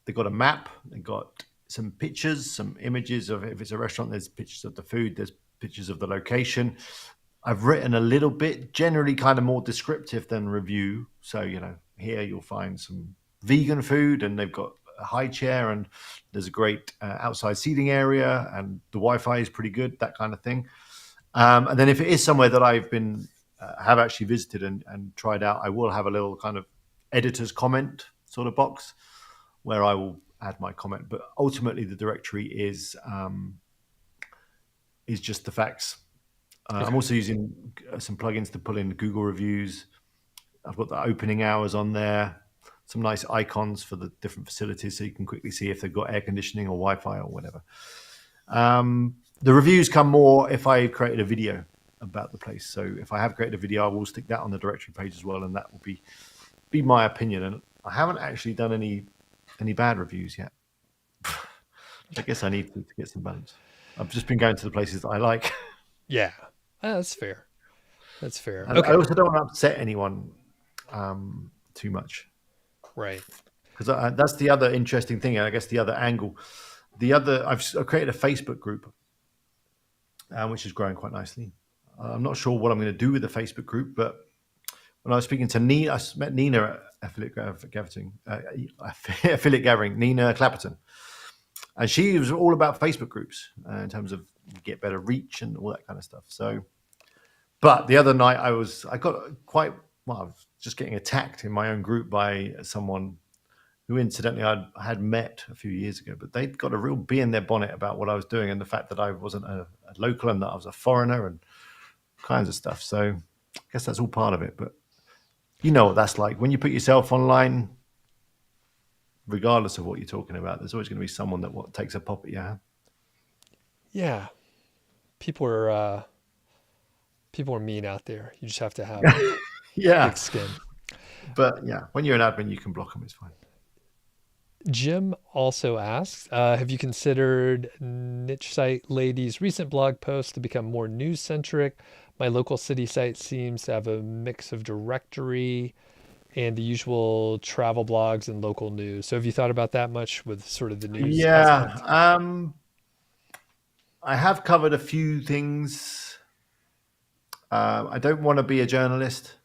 they've got a map, they've got some pictures, some images of if it's a restaurant, there's pictures of the food, there's pictures of the location. I've written a little bit, generally kind of more descriptive than review. So, here you'll find some vegan food and they've got a high chair and there's a great outside seating area and the Wi-Fi is pretty good, that kind of thing. And then if it is somewhere that I've been have actually visited and tried out, I will have a little kind of editor's comment sort of box where I will add my comment. But ultimately, the directory is just the facts I'm also using some plugins to pull in Google reviews. I've got the opening hours on there, some nice icons for the different facilities so you can quickly see if they've got air conditioning or Wi-Fi or whatever. The reviews come more if I created a video about the place. So if I have created a video, I will stick that on the directory page as well, and that will be my opinion. And I haven't actually done any bad reviews yet. I guess I need to get some balance. I've just been going to the places that I like. Yeah, that's fair. That's fair. And Okay. I also don't want to upset anyone too much. Right. Because that's the other interesting thing, and I guess the other angle. I've created a Facebook group, which is growing quite nicely. I'm not sure what I'm going to do with the Facebook group, but when I was speaking to Nina, I met Nina at Affiliate Gathering, Nina Clapperton, and she was all about Facebook groups in terms of get better reach and all that kind of stuff. So, but the other night I was just getting attacked in my own group by someone who incidentally I had met a few years ago, but they'd got a real bee in their bonnet about what I was doing and the fact that I wasn't a local and that I was a foreigner and kinds of stuff. So I guess that's all part of it. But you know what that's like. When you put yourself online, regardless of what you're talking about, there's always going to be someone that takes a pop at you. Yeah. People are mean out there. You just have to have Yeah. thick skin. But yeah, when you're an admin, you can block them. It's fine. Jim also asks, have you considered Niche Site Lady's recent blog post to become more news-centric? My local city site seems to have a mix of directory and the usual travel blogs and local news. So have you thought about that much with sort of the news aspect? I have covered a few things. I don't want to be a journalist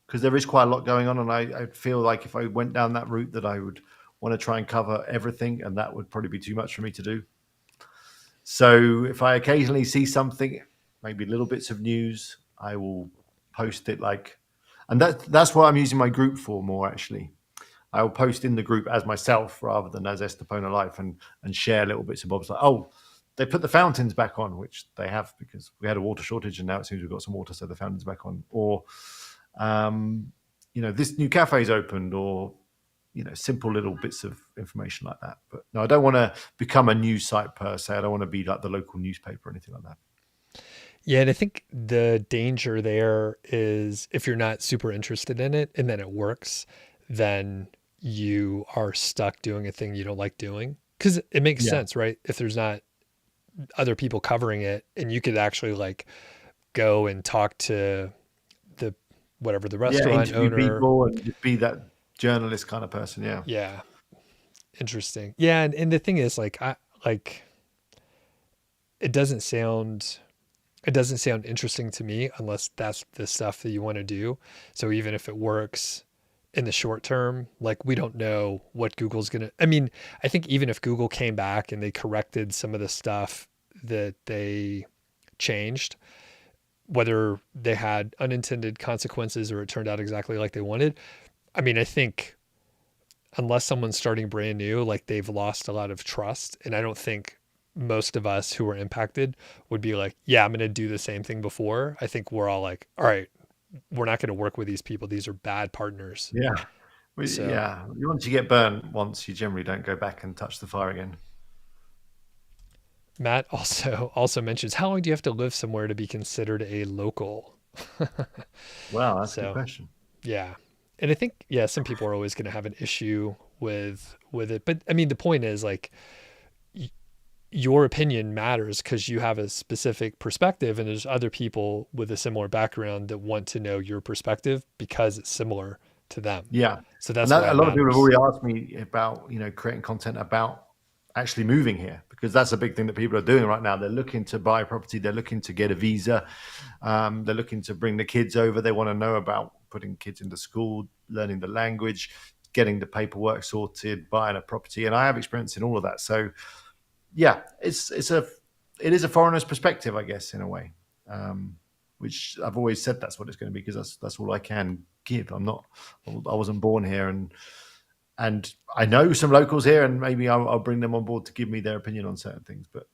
because there is quite a lot going on, and I feel like if I went down that route that I would want to try and cover everything, and that would probably be too much for me to do. So if I occasionally see something, maybe little bits of news, I will post it and that's what I'm using my group for more actually. I will post in the group as myself rather than as Estepona.life and share little bits and bobs like, oh, they put the fountains back on, which they have because we had a water shortage and now it seems we've got some water, so the fountain's back on. Or, this new cafe's opened, or simple little bits of information like that. But no, I don't want to become a news site per se. I don't want to be like the local newspaper or anything like that. Yeah, and I think the danger there is if you're not super interested in it and then it works, then you are stuck doing a thing you don't like doing. Because it makes sense, right? If there's not other people covering it and you could actually go and talk to the restaurant owner. People and just be that journalist kind of person. Yeah. Interesting. Yeah. And the thing is it doesn't sound interesting to me unless that's the stuff that you want to do. So even if it works in the short term, we don't know what Google's going to, I think even if Google came back and they corrected some of the stuff that they changed, whether they had unintended consequences or it turned out exactly like they wanted, I think unless someone's starting brand new, they've lost a lot of trust. And I don't think most of us who were impacted would be like, yeah, I'm going to do the same thing before. I think we're all like, all right, we're not going to work with these people. These are bad partners. Yeah. Once you get burned once, you generally don't go back and touch the fire again. Matt also mentions, how long do you have to live somewhere to be considered a local? Wow, that's a good question. Yeah. And I think, some people are always going to have an issue with it. But the point is your opinion matters because you have a specific perspective and there's other people with a similar background that want to know your perspective because it's similar to them. Yeah. So that's a lot of people have already asked me about, creating content about actually moving here, because that's a big thing that people are doing right now. They're looking to buy property. They're looking to get a visa. They're looking to bring the kids over. They want to know about putting kids into school, learning the language, getting the paperwork sorted, buying a property. And I have experience in all of that. So yeah, it is a foreigner's perspective, I guess, in a way, which I've always said that's what it's going to be, because that's all I can give. I wasn't born here, and I know some locals here, and maybe I'll bring them on board to give me their opinion on certain things. But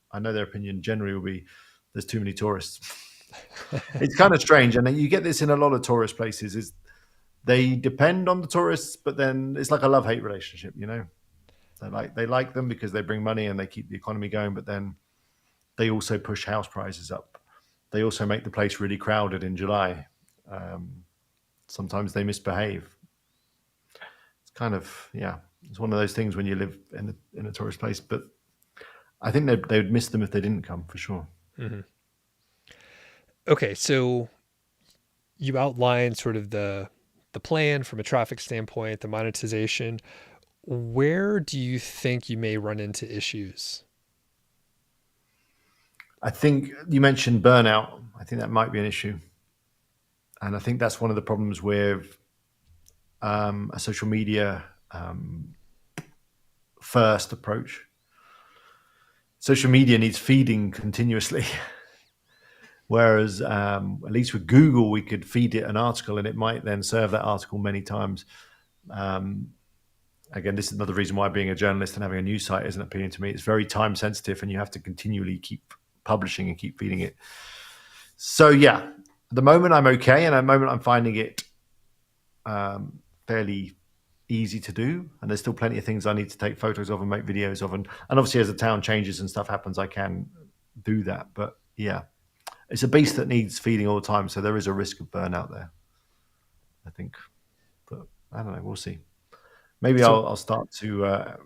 I know their opinion generally will be there's too many tourists. It's kind of strange, and you get this in a lot of tourist places. Is they depend on the tourists, but then it's like a love-hate relationship. They like them because they bring money and they keep the economy going, but then they also push house prices up. They also make the place really crowded in July. Sometimes they misbehave. It's kind of, yeah, it's one of those things when you live in a tourist place. But I think they would miss them if they didn't come, for sure. Mm-hmm. Okay, so you outlined sort of the plan from a traffic standpoint, the monetization. Where do you think you may run into issues? I think you mentioned burnout. I think that might be an issue. And I think that's one of the problems with a social media first approach. Social media needs feeding continuously. Whereas at least with Google, we could feed it an article and it might then serve that article many times. Again, this is another reason why being a journalist and having a news site isn't appealing to me. It's very time sensitive and you have to continually keep publishing and keep feeding it. So yeah, at the moment I'm okay. And at the moment I'm finding it fairly easy to do. And there's still plenty of things I need to take photos of and make videos of. And obviously as the town changes and stuff happens, I can do that. But yeah, it's a beast that needs feeding all the time. So there is a risk of burnout there, I think. But I don't know. We'll see. Maybe I'll start to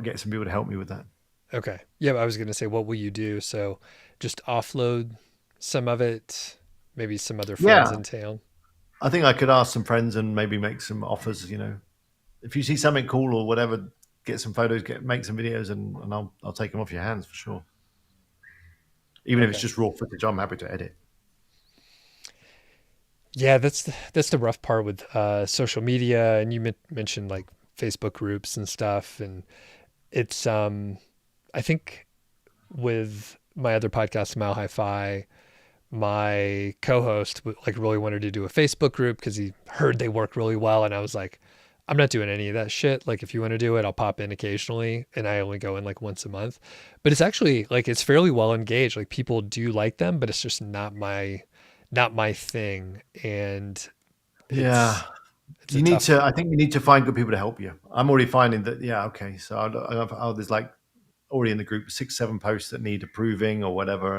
get some people to help me with that. Okay. Yeah, I was going to say, what will you do? So just offload some of it, maybe some other friends in town. I think I could ask some friends and maybe make some offers. If you see something cool or whatever, get some photos, make some videos, and I'll take them off your hands for sure. Even if it's just raw footage, I'm happy to edit. Yeah, that's the rough part with social media, and you mentioned like Facebook groups and stuff, and it's I think with my other podcast, Mile High Fi, my co-host like really wanted to do a Facebook group because he heard they work really well, and I was like, I'm not doing any of that shit. Like, if you want to do it, I'll pop in occasionally, and I only go in like once a month. But it's actually like it's fairly well engaged. Like, people do like them, but it's just not my thing. And yeah, it's I think you need to find good people to help you. I'm already finding that. Yeah, okay. So there's like already in the group 6-7 posts that need approving or whatever,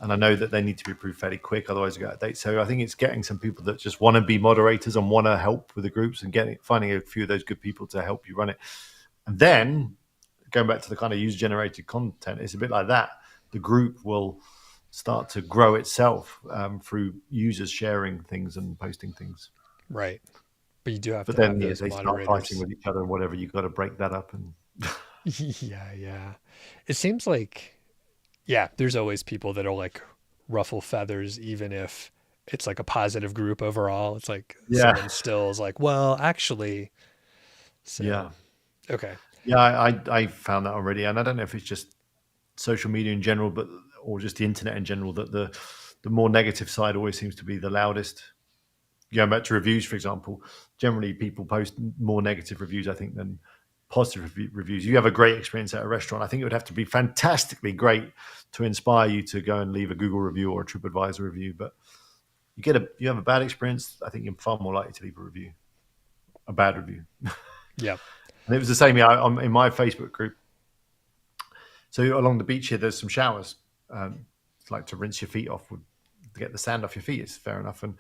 and I know that they need to be approved fairly quick, otherwise I go out of date. So I think it's getting some people that just want to be moderators and want to help with the groups and finding a few of those good people to help you run it. And then going back to the kind of user-generated content, it's a bit like that. The group will start to grow itself through users sharing things and posting things. Right. But you do have but to then have those they moderators. start fighting with each other and whatever. You've got to break that up. And yeah. It seems like, yeah, there's always people that'll like ruffle feathers, even if it's like a positive group overall. It's like someone still is like, well, actually. So, yeah. Okay. Yeah, I found that already, and I don't know if it's just social media in general, or just the internet in general, that the more negative side always seems to be the loudest. Going back to reviews, for example, generally people post more negative reviews, I think, than positive reviews. You have a great experience at a restaurant, I think it would have to be fantastically great to inspire you to go and leave a Google review or a TripAdvisor review. But you have a bad experience, I think you're far more likely to leave a bad review. Yeah. And it was the same in my Facebook group. So along the beach here, there's some showers. It's like to rinse your feet off, to get the sand off your feet. It's fair enough. And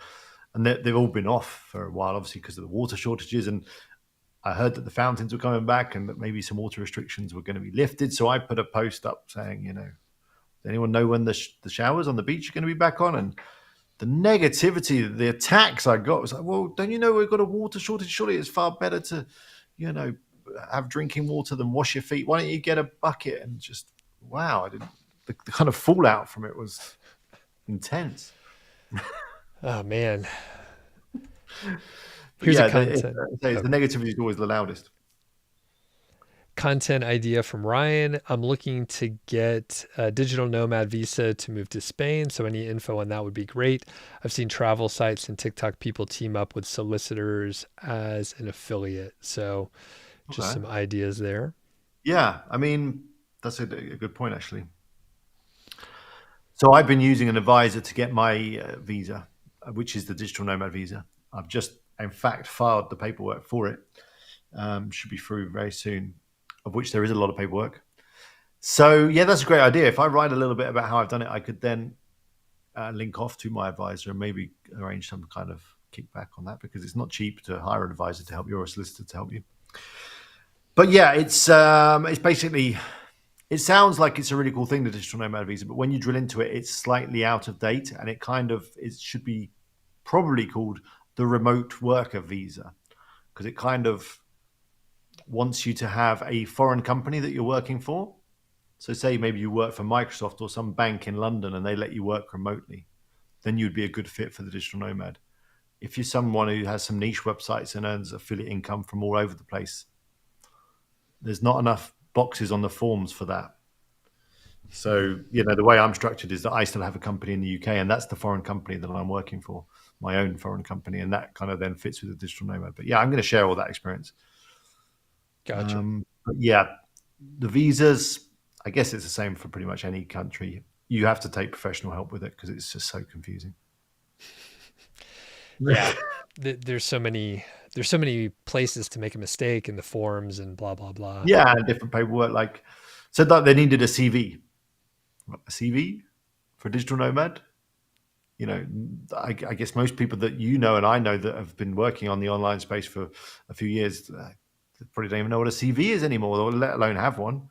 they've all been off for a while, obviously, because of the water shortages. And I heard that the fountains were coming back and that maybe some water restrictions were going to be lifted. So I put a post up saying, does anyone know when the showers on the beach are going to be back on? And the negativity, the attacks I got was like, well, don't you know we've got a water shortage? Surely it's far better to, have drinking water than wash your feet. Why don't you get a bucket? And just, wow, the kind of fallout from it was intense. Oh man. Here's a content. The negativity is always the loudest. Content idea from Ryan. I'm looking to get a digital nomad visa to move to Spain. So any info on that would be great. I've seen travel sites and TikTok people team up with solicitors as an affiliate. So just some ideas there. Yeah. I mean, that's a good point, actually. So I've been using an advisor to get my visa, which is the digital nomad visa. I've just, in fact, filed the paperwork for it. Should be through very soon, of which there is a lot of paperwork. So yeah, that's a great idea. If I write a little bit about how I've done it, I could then link off to my advisor and maybe arrange some kind of kickback on that, because it's not cheap to hire an advisor to help you or a solicitor to help you. But yeah, it's basically, it sounds like it's a really cool thing, the digital nomad visa, but when you drill into it, it's slightly out of date, and it should be probably called the remote worker visa, because it kind of wants you to have a foreign company that you're working for. So say maybe you work for Microsoft or some bank in London and they let you work remotely, then you'd be a good fit for the digital nomad. If you're someone who has some niche websites and earns affiliate income from all over the place, there's not enough boxes on the forms for that. So, the way I'm structured is that I still have a company in the UK, and that's the foreign company that I'm working for, my own foreign company, and that kind of then fits with the digital nomad. But yeah, I'm going to share all that experience. Gotcha. But yeah, the visas, I guess it's the same for pretty much any country. You have to take professional help with it because it's just so confusing. Yeah, there's so many places to make a mistake in the forms and blah blah blah. Yeah, and different paperwork. So that they needed a CV for digital nomad. I guess most people that and I know that have been working on the online space for a few years they probably don't even know what a CV is anymore, or let alone have one.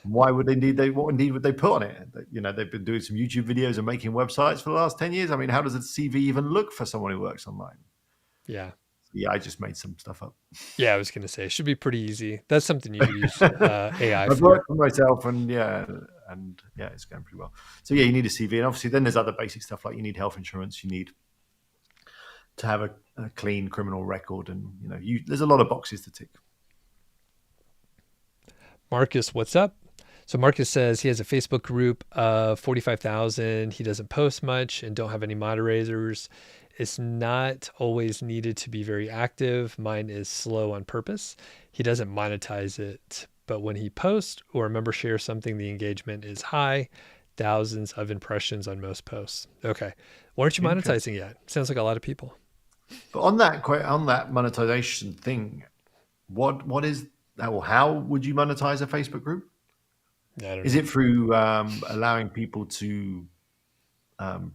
Why would what indeed would they put on it? They've been doing some YouTube videos and making websites for the last 10 years. I mean, how does a CV even look for someone who works online? Yeah. Yeah, I just made some stuff up. Yeah, I was going to say, it should be pretty easy. That's something you could use AI I've for. worked for myself, and it's going pretty well. So yeah, you need a CV, and obviously then there's other basic stuff like you need health insurance, you need to have a clean criminal record, and there's a lot of boxes to tick. Marcus, what's up? So Marcus says he has a Facebook group of 45,000. He doesn't post much and don't have any moderators. It's not always needed to be very active. Mine is slow on purpose. He doesn't monetize it, but when he posts or a member shares something, the engagement is high. Thousands of impressions on most posts. Okay. Why aren't you monetizing yet? Sounds like a lot of people. But on that monetization thing, what is that? Well, how would you monetize a Facebook group? Is it through allowing people to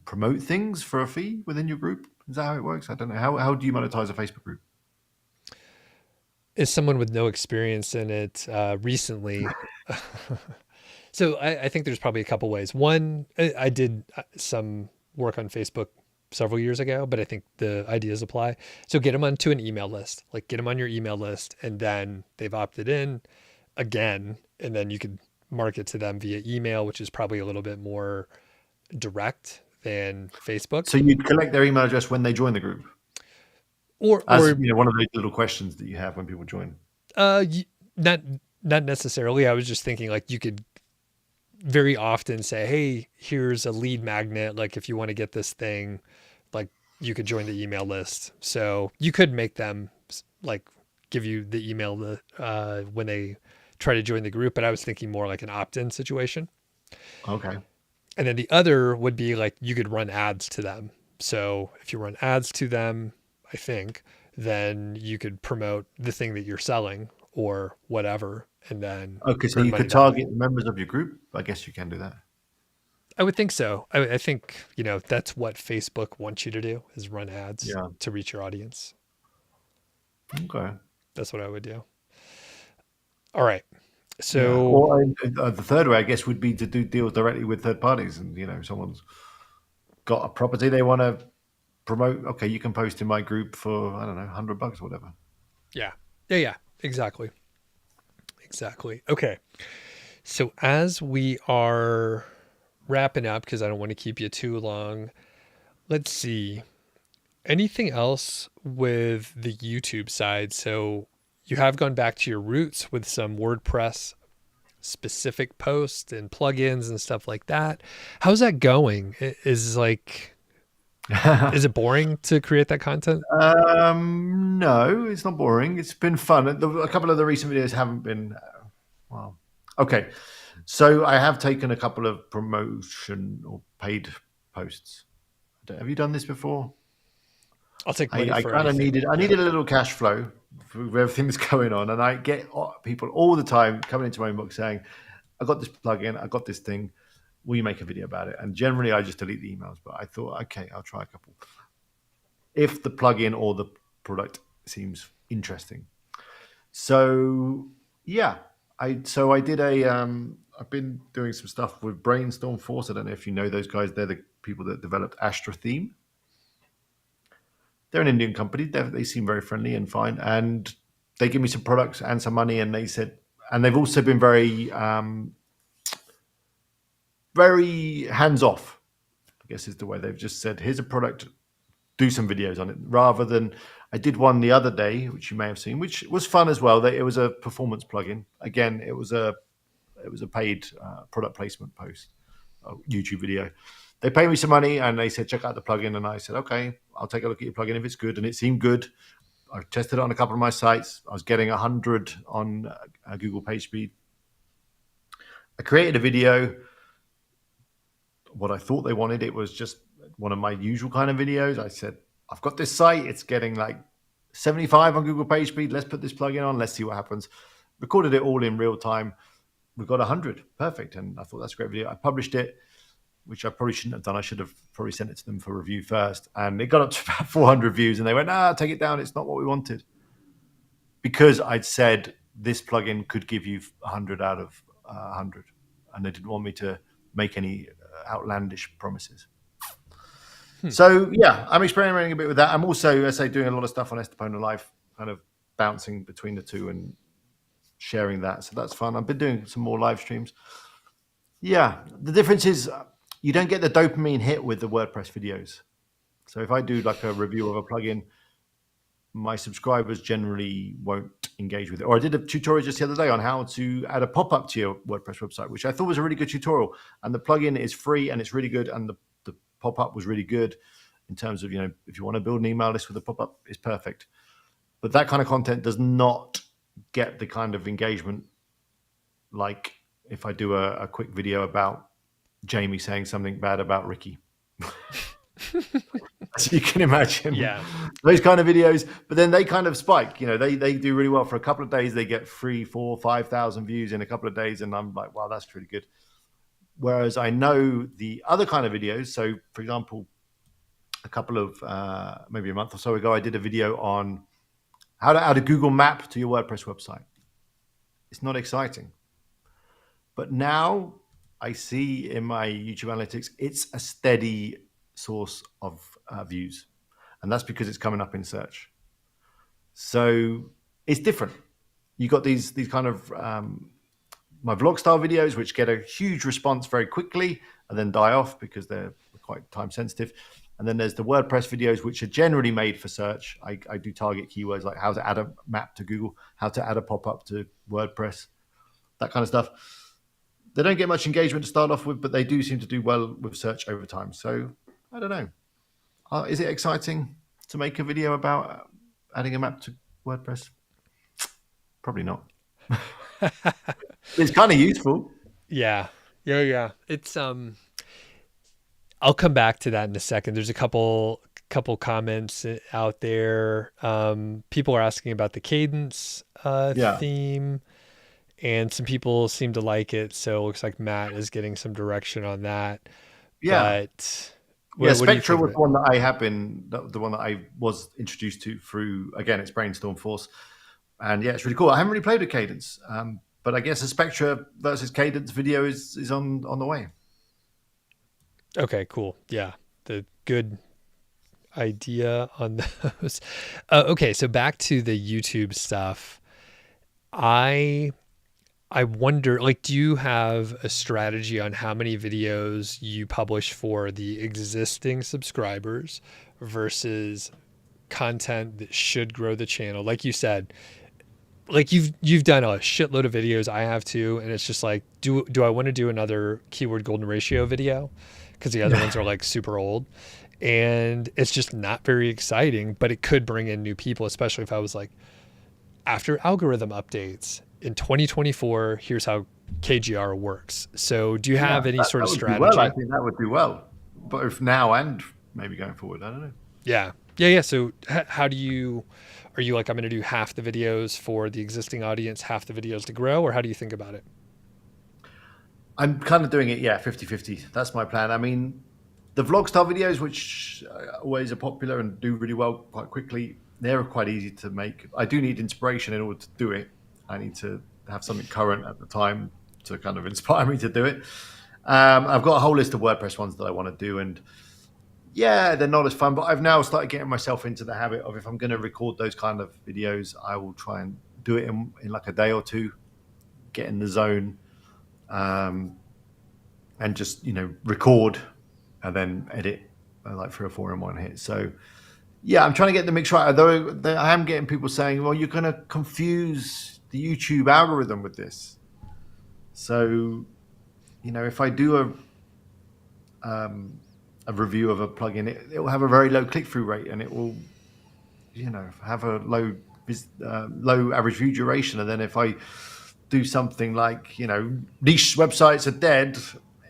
promote things for a fee within your group? Is that how it works? I don't know. How do you monetize a Facebook group? As someone with no experience in it recently, so I think there's probably a couple ways. One, I did some work on Facebook several years ago, but I think the ideas apply. So get them onto an email list, get them on your email list, and then they've opted in again, and then you could market to them via email, which is probably a little bit more direct than Facebook. So you'd collect their email address when they join the group, or one of those little questions that you have when people join. Not necessarily. I was just thinking you could very often say, hey, here's a lead magnet. If you want to get this thing, you could join the email list. So you could make them give you the email when they try to join the group. But I was thinking more like an opt-in situation. Okay. And then the other would be you could run ads to them. So if you run ads to them, I think, then you could promote the thing that you're selling or whatever. And then so you could target the members of your group. I guess you can do that. I would think so. I think that's what Facebook wants you to do, is run ads to reach your audience. Okay, that's what I would do. All right. So the third way, I guess, would be to do deals directly with third parties, and someone's got a property they want to promote. Okay, you can post in my group for $100 or whatever. Yeah. Exactly. Okay. So as we are wrapping up, because I don't want to keep you too long, let's see. Anything else with the YouTube side? So you have gone back to your roots with some WordPress specific posts and plugins and stuff like that. How's that going? Is it boring to create that content? No, it's not boring. It's been fun. A couple of the recent videos haven't been well. Okay, So I have taken a couple of promotion or paid posts. Have you done this before? I'll take money I for kind of anything. needed, I Yeah. needed a little cash flow for everything that's going on. And I get people all the time coming into my inbox saying, I got this plugin, I got this thing. Will you make a video about it? And generally I just delete the emails, but I thought, okay, I'll try a couple. If the plugin or the product seems interesting. So yeah, I did I've been doing some stuff with Brainstorm Force. I don't know if you know those guys. They're the people that developed Astra Theme. They're an Indian company. They seem very friendly and fine, and they give me some products and some money. And they said, and they've also been very hands off. I guess is the way they've just said, here's a product, do some videos on it, rather than I did one the other day, which you may have seen, which was fun as well. It was a performance plugin. Again, it was a paid product placement post, a YouTube video. They paid me some money and they said, check out the plugin. And I said, okay, I'll take a look at your plugin if it's good. And it seemed good. I tested it on a couple of my sites. I was getting 100 on Google PageSpeed. I created a video. What I thought they wanted, it was just one of my usual kind of videos. I said, I've got this site. It's getting like 75 on Google PageSpeed. Let's put this plugin on. Let's see what happens. Recorded it all in real time. We got 100. Perfect. And I thought that's a great video. I published it, which I probably shouldn't have done. I should have probably sent it to them for review first. And it got up to about 400 views. And they went, take it down. It's not what we wanted. Because I'd said this plugin could give you 100 out of 100. And they didn't want me to make any outlandish promises. So, yeah, I'm experimenting a bit with that. I'm also, as I say, doing a lot of stuff on Estepona.life, kind of bouncing between the two and sharing that. So that's fun. I've been doing some more live streams. Yeah, the difference is you don't get the dopamine hit with the WordPress videos. So if I do like a review of a plugin, my subscribers generally won't engage with it. Or I did a tutorial just the other day on how to add a pop-up to your WordPress website, which I thought was a really good tutorial. And the plugin is free and it's really good. And the pop-up was really good in terms of, if you want to build an email list with a pop-up, it's perfect. But that kind of content does not get the kind of engagement like if I do a quick video about Jamie saying something bad about Ricky. So you can imagine those kind of videos, but then they kind of spike. They do really well for a couple of days. They get 3,000, 4,000, 5,000 views in a couple of days, and I'm like, wow, that's really good. Whereas I know the other kind of videos. So, for example, a couple of maybe a month or so ago, I did a video on how to add a Google map to your WordPress website. It's not exciting, but now I see in my YouTube analytics, it's a steady source of views. And that's because it's coming up in search. So it's different. You got these kind of my vlog style videos, which get a huge response very quickly and then die off because they're quite time sensitive. And then there's the WordPress videos, which are generally made for search. I do target keywords like how to add a map to Google, how to add a pop-up to WordPress, that kind of stuff. They don't get much engagement to start off with, but they do seem to do well with search over time. So I don't know. Is it exciting to make a video about adding a map to WordPress? Probably not. It's kind of useful. Yeah. It's I'll come back to that in a second. There's a couple comments out there. People are asking about the cadence theme, and some people seem to like it. So it looks like Matt is getting some direction on that. Yeah. But Spectra was the one that I have been, the one that I was introduced to through, again, it's Brainstorm Force. And yeah, it's really cool. I haven't really played with Cadence, but I guess a Spectra versus Cadence video is on the way. Okay, cool. Yeah, the good idea on those. Okay, so back to the YouTube stuff. I wonder, do you have a strategy on how many videos you publish for the existing subscribers versus content that should grow the channel? Like you said, you've done a shitload of videos. I have too. And it's just like, do I want to do another keyword golden ratio video? Because the other ones are super old. And it's just not very exciting, but it could bring in new people, especially if I was after algorithm updates in 2024, here's how KGR works. So do you have any sort of that would do well. I strategy? think that would do well, both now and maybe going forward. I don't know. Yeah. Yeah. Yeah. So how do you, are you like, I'm going to do half the videos for the existing audience, half the videos to grow, or how do you think about it? I'm kind of doing it, 50-50. That's my plan. I mean, the vlog style videos, which always are popular and do really well quite quickly, they're quite easy to make. I do need inspiration in order to do it. I need to have something current at the time to kind of inspire me to do it. I've got a whole list of WordPress ones that I want to do, and yeah, they're not as fun, but I've now started getting myself into the habit of, if I'm going to record those kind of videos, I will try and do it in like a day or two, get in the zone, and just, record and then edit like 3 or 4 in one hit. So yeah, I'm trying to get the mix right. Although I am getting people saying, well, you're going to confuse the YouTube algorithm with this. So, if I do a review of a plugin, it will have a very low click-through rate, and it will, have a low average view duration. And then if I do something like, niche websites are dead,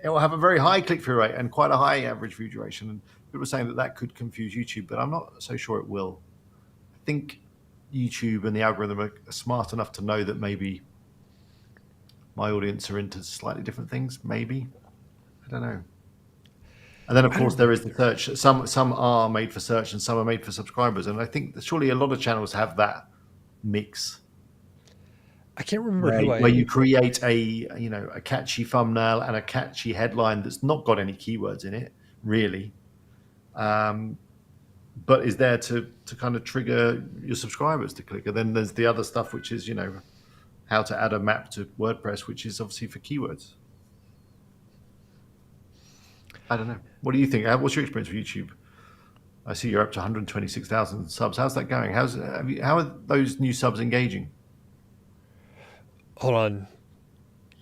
it will have a very high click-through rate and quite a high average view duration. And people are saying that could confuse YouTube, but I'm not so sure it will. I think YouTube and the algorithm are smart enough to know that maybe my audience are into slightly different things. Maybe, I don't know. And then, of course, there is the search. Some are made for search and some are made for subscribers. And I think that surely a lot of channels have that mix. I can't remember where you create a catchy thumbnail and a catchy headline that's not got any keywords in it, really, but is there to kind of trigger your subscribers to click. And then there's the other stuff, which is, how to add a map to WordPress, which is obviously for keywords. I don't know. What do you think? What's your experience with YouTube? I see you're up to 126,000 subs. How's that going? How are those new subs engaging? Hold on.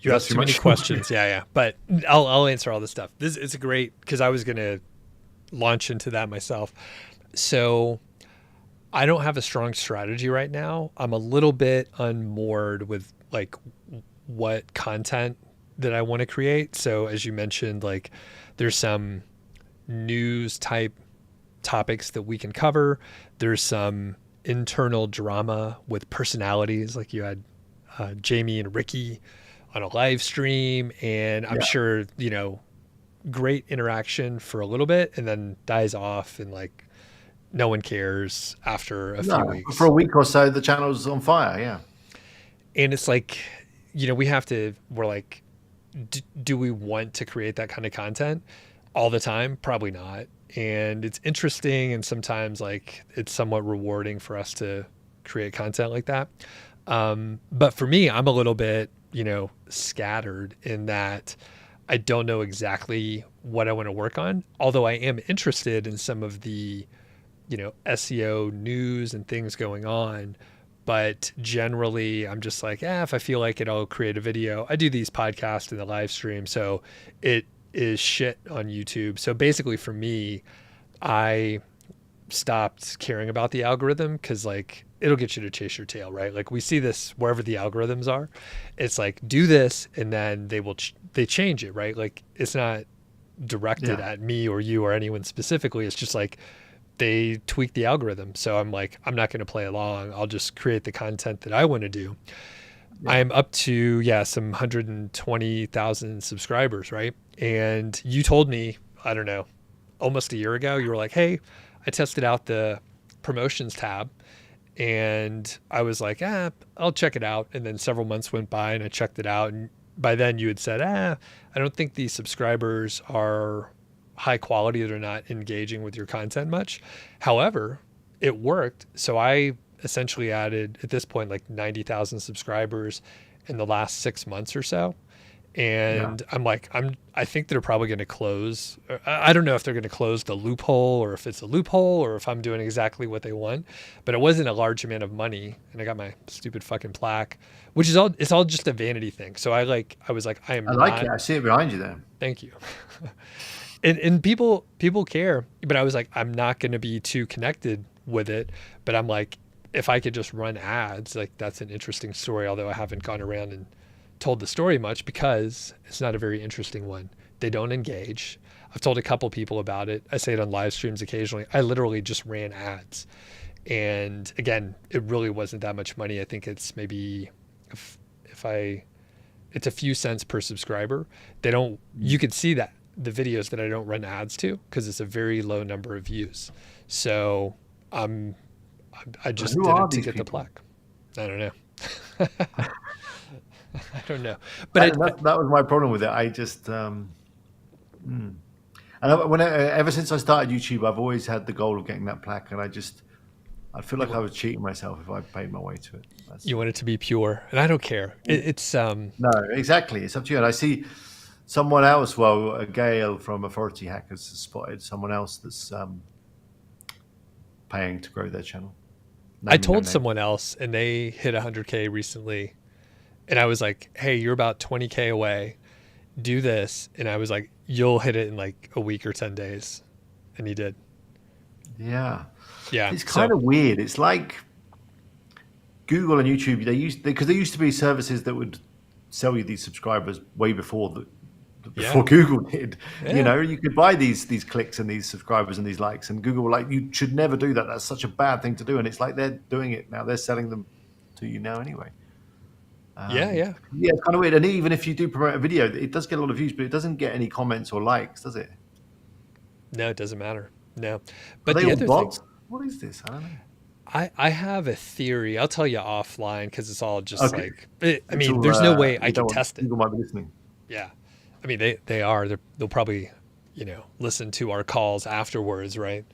You asked too many questions. Yeah. But I'll answer all this stuff. It's a great, because I was going to launch into that myself. So I don't have a strong strategy right now. I'm a little bit unmoored with like what content that I want to create. So as you mentioned, like there's some news type topics that we can cover. There's some internal drama with personalities, like you had Jamie and Ricky on a live stream, and I'm sure, great interaction for a little bit and then dies off and like no one cares after a few weeks. For a week or so, the channel's on fire. Yeah. And it's like, we're like, do we want to create that kind of content all the time? Probably not. And it's interesting. And sometimes like it's somewhat rewarding for us to create content like that. But for me, I'm a little bit, scattered in that I don't know exactly what I want to work on, although I am interested in some of the, SEO news and things going on. But generally I'm just like, if I feel like it, I'll create a video. I do these podcasts and the live stream. So it is shit on YouTube. So basically for me, I stopped caring about the algorithm because like it'll get you to chase your tail, right? Like we see this wherever the algorithms are. It's like do this and then they change it, right? Like it's not directed at me or you or anyone specifically. It's just like they tweak the algorithm. So I'm like, I'm not going to play along. I'll just create the content that I want to do. Yeah. I'm up to some 120,000 subscribers, right? And you told me, I don't know, almost a year ago, you were like, hey, I tested out the promotions tab and I was like, I'll check it out. And then several months went by and I checked it out. And by then you had said, I don't think these subscribers are high quality. They're not engaging with your content much. However, it worked. So I essentially added at this point, like 90,000 subscribers in the last 6 months or so. And I'm like, I think they're probably going to close. I don't know if they're going to close the loophole or if it's a loophole or if I'm doing exactly what they want, but it wasn't a large amount of money. And I got my stupid fucking plaque, which is it's all just a vanity thing. So I was like, I like it. I see it behind you there. Thank you. And people care, but I was like, I'm not going to be too connected with it. But I'm like, if I could just run ads, like that's an interesting story. Although I haven't gone around and told the story much because it's not a very interesting one. They don't engage. I've told a couple people about it. I say it on live streams occasionally. I literally just ran ads. And again, it really wasn't that much money. I think it's maybe it's a few cents per subscriber. You could see that the videos that I don't run ads to because it's a very low number of views. So I just did it to get the plaque. I don't know. I don't know. But that was my problem with it. I just, and ever since I started YouTube, I've always had the goal of getting that plaque, and I feel like I was cheating myself if I paid my way to it. You want it to be pure, and I don't care. It's no, exactly. It's up to you. And I see someone else. Well, Gail from Authority Hackers has spotted someone else that's paying to grow their channel. I told someone else, and they hit 100K recently, and I was like, "Hey, you're about 20K away. Do this," and I was like, "You'll hit it in like a week or 10 days," and he did. Yeah. Yeah, it's kind of weird. It's like Google and YouTube. Because there used to be services that would sell you these subscribers way before Google did. Yeah. You could buy these clicks and these subscribers and these likes, and Google were like, you should never do that. That's such a bad thing to do. And it's like they're doing it now. They're selling them to you now anyway. Yeah. It's kind of weird. And even if you do promote a video, it does get a lot of views, but it doesn't get any comments or likes, does it? No, it doesn't matter. No, but are they the all other bots? thing. What is this? I don't know. I have a theory. I'll tell you offline because it's all just Okay. there's no way I can test it. People might be listening. Yeah. I mean, they are. They'll probably, listen to our calls afterwards, right?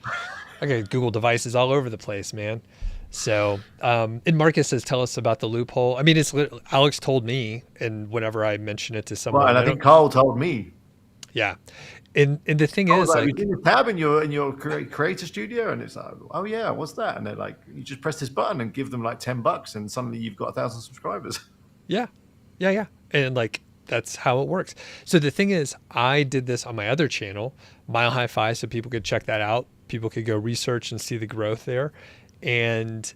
I got Google devices all over the place, man. So, and Marcus says, tell us about the loophole. I mean, Alex told me, and whenever I mention it to someone. Well, and I think Carl told me. Yeah. And the thing is, like, you can tab in your creator studio, and it's like, oh yeah, what's that? And they're like, you just press this button and give them like $10, and suddenly you've got 1,000 subscribers. Yeah, and like that's how it works. So the thing is, I did this on my other channel, Mile High Fi, so people could check that out. People could go research and see the growth there. And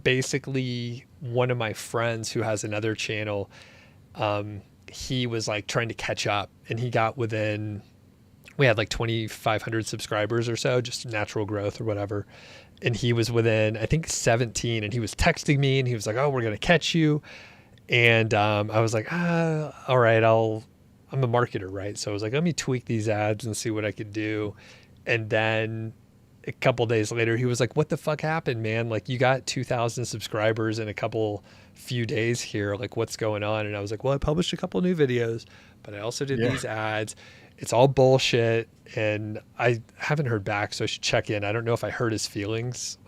basically, one of my friends who has another channel, he was like trying to catch up, and he got we had like 2,500 subscribers or so, just natural growth or whatever. And he was within, I think 17, and he was texting me and he was like, "Oh, we're going to catch you." And I was like, all right, I'm a marketer, right? So I was like, let me tweak these ads and see what I could do. And then a couple days later, he was like, what the fuck happened, man? Like, you got 2,000 subscribers in a few days here. Like, what's going on? And I was like, well, I published a couple new videos, but I also did these ads. It's all bullshit. And I haven't heard back, so I should check in. I don't know if I hurt his feelings.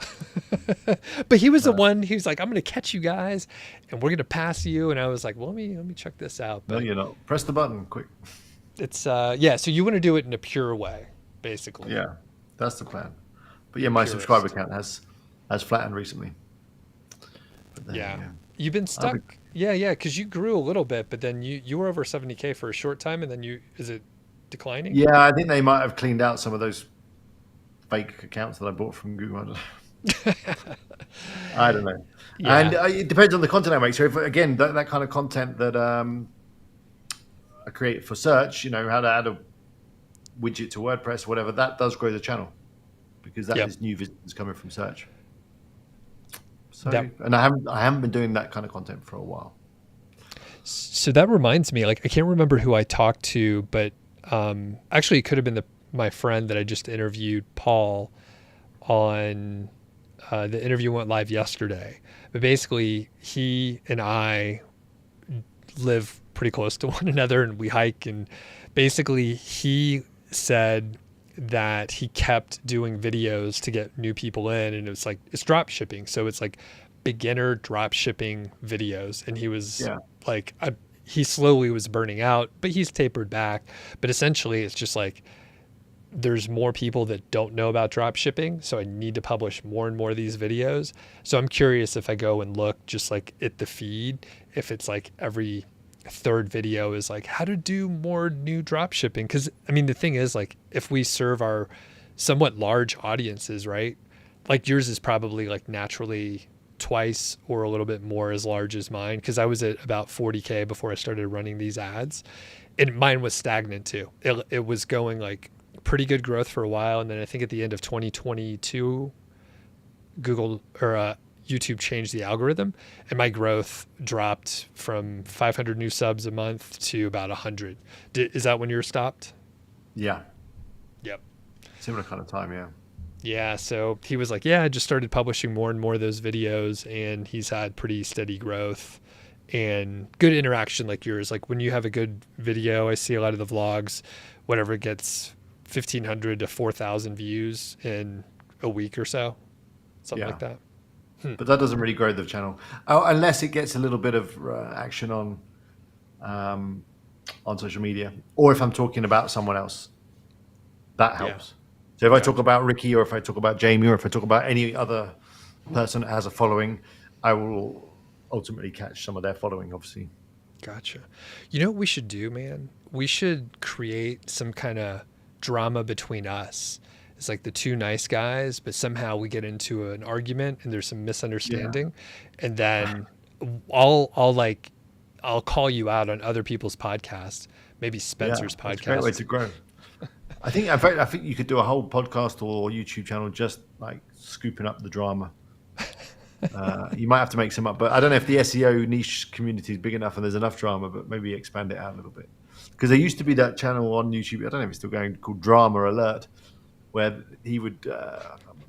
But he was the one, he was like, I'm going to catch you guys and we're going to pass you. And I was like, well, let me check this out. But no, you're not. Press the button quick. It's, so you want to do it in a pure way, basically. Yeah, that's the plan. But yeah, my subscriber count has flattened recently. You've been stuck. Yeah. Because you grew a little bit, but then you were over 70K for a short time, and then is it declining? Yeah, I think they might have cleaned out some of those fake accounts that I bought from Google. I don't know. Yeah. And it depends on the content I make. So if, again, that kind of content that I create for search, how to add a widget to WordPress, whatever, that does grow the channel because that is new visitors coming from search. So, and I haven't been doing that kind of content for a while. So that reminds me, like, I can't remember who I talked to, but actually it could have been my friend that I just interviewed, Paul, on the interview went live yesterday. But basically, he and I live pretty close to one another, and we hike. And basically, he said that he kept doing videos to get new people in, and it's drop shipping. So it's like beginner drop shipping videos. And he was like, he slowly was burning out, but he's tapered back. But essentially, it's just like, there's more people that don't know about drop shipping. So I need to publish more and more of these videos. So I'm curious if I go and look just like at the feed, if it's like every third video is like how to do more new drop shipping. Cause I mean, the thing is, like, if we serve our somewhat large audiences, right? Like yours is probably like naturally twice or a little bit more as large as mine, because I was at about 40K before I started running these ads. And mine was stagnant too. It was going like pretty good growth for a while. And then I think at the end of 2022, Google or YouTube changed the algorithm, and my growth dropped from 500 new subs a month to about 100. Is that when you were stopped? Yeah. Yep. Similar kind of time, yeah. Yeah. So he was like, yeah, I just started publishing more and more of those videos, and he's had pretty steady growth and good interaction like yours. Like when you have a good video, I see a lot of the vlogs, whatever gets 1,500 to 4,000 views in a week or so, something like that. But that doesn't really grow the channel, unless it gets a little bit of action on social media, or if I'm talking about someone else, that helps. Yeah. So if I talk about Ricky, or if I talk about Jamie, or if I talk about any other person that has a following, I will ultimately catch some of their following, obviously. Gotcha. You know what we should do, man? We should create some kind of drama between us. It's like the two nice guys, but somehow we get into an argument and there's some misunderstanding. Yeah. And then I'll call you out on other people's podcasts, maybe Spencer's podcast. That's a great way to grow. I think you could do a whole podcast or YouTube channel just like scooping up the drama. You might have to make some up, but I don't know if the SEO niche community is big enough and there's enough drama, but maybe expand it out a little bit. Because there used to be that channel on YouTube, I don't know if it's still going, called Drama Alert, where he would,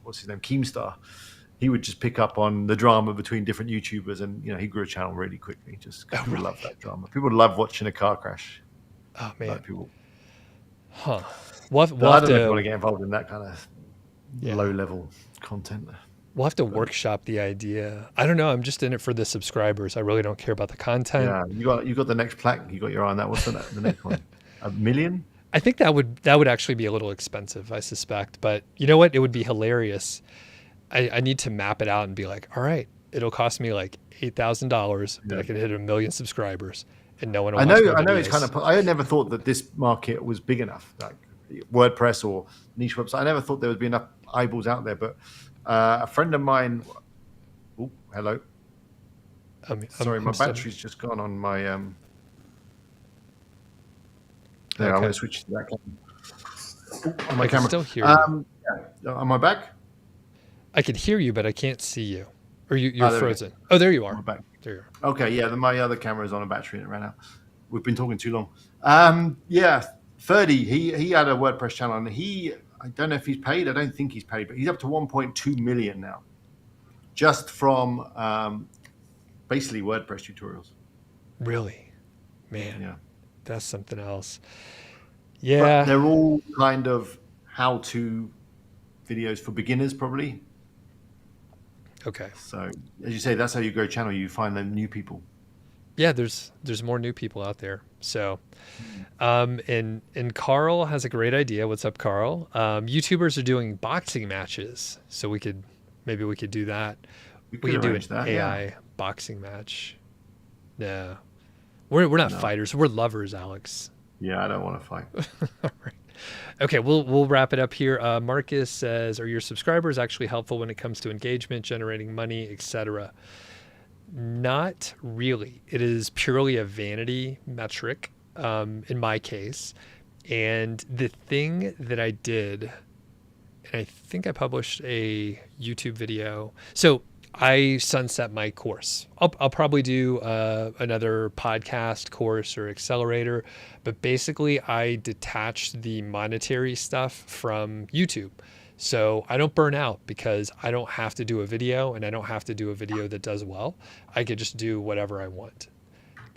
what's his name, Keemstar, he would just pick up on the drama between different YouTubers, and he grew a channel really quickly. Just people love that drama. People love watching a car crash. Oh man, like people. Huh. I don't know if you want to get involved in that kind of low-level content. We'll have to workshop the idea. I don't know. I'm just in it for the subscribers. I really don't care about the content. Yeah, you got the next plaque. You got your eye on that. What's the next one? 1 million? I think that would actually be a little expensive, I suspect. But you know what? It would be hilarious. I need to map it out and be like, all right, it'll cost me like $8,000, but I could hit 1 million subscribers, and no one will. I know it's kind of. I never thought that this market was big enough, like WordPress or niche website. I never thought there would be enough eyeballs out there. But a friend of mine. Oh, hello. Sorry, my battery's just gone on my. I'm going to switch to that camera. On my camera. Still hear you. Am I back? I can hear you, but I can't see you. Or you're frozen. Oh, there you are. Back. There you are. Okay, yeah. My other camera is on a battery and it ran out. We've been talking too long. Ferdy, he had a WordPress channel, and I don't know if he's paid. I don't think he's paid, but he's up to 1.2 million now, just from basically WordPress tutorials. Really, man. Yeah, that's something else. Yeah, but they're all kind of how-to videos for beginners, probably. Okay. So, as you say, that's how you grow a channel. You find them new people. Yeah, there's more new people out there. So, and Carl has a great idea. What's up, Carl? YouTubers are doing boxing matches, so we could do that. We could do an AI boxing match. No, we're not fighters. We're lovers, Alex. Yeah, I don't want to fight. All right. Okay, we'll wrap it up here. Marcus says, are your subscribers actually helpful when it comes to engagement, generating money, etc.? Not really. It is purely a vanity metric in my case. And the thing that I did, and I think I published a YouTube video. So I sunset my course. I'll probably do another podcast course or accelerator, but basically I detached the monetary stuff from YouTube. So I don't burn out because I don't have to do a video, and I don't have to do a video that does well. I could just do whatever I want.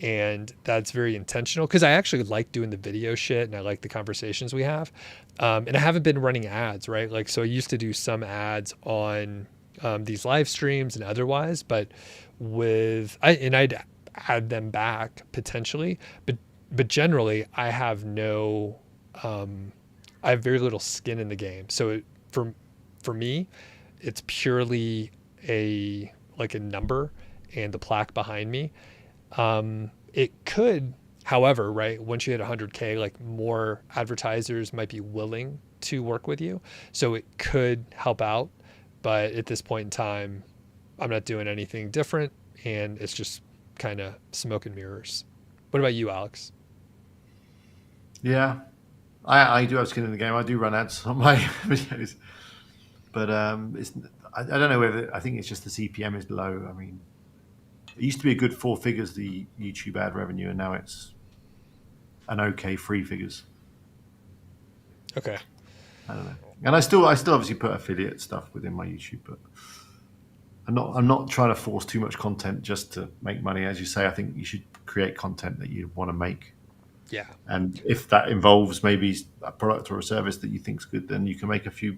And that's very intentional because I actually like doing the video shit, and I like the conversations we have. And I haven't been running ads, right? Like, so I used to do some ads on these live streams and otherwise, but I'd add them back potentially, but generally I have I have very little skin in the game. So for me, it's purely a number and the plaque behind me. It could, however, right, once you hit 100K, like more advertisers might be willing to work with you. So it could help out. But at this point in time, I'm not doing anything different, and it's just kind of smoke and mirrors. What about you, Alex? Yeah, I do have skin in the game. I do run ads on my videos, but I don't know whether I think it's just the CPM is low. I mean, it used to be a good 4 figures, the YouTube ad revenue, and now it's an okay 3 figures. Okay. I don't know. And I still obviously put affiliate stuff within my YouTube, but I'm not trying to force too much content just to make money. As you say, I think you should create content that you want to make. Yeah. And if that involves maybe a product or a service that you think's good, then you can make a few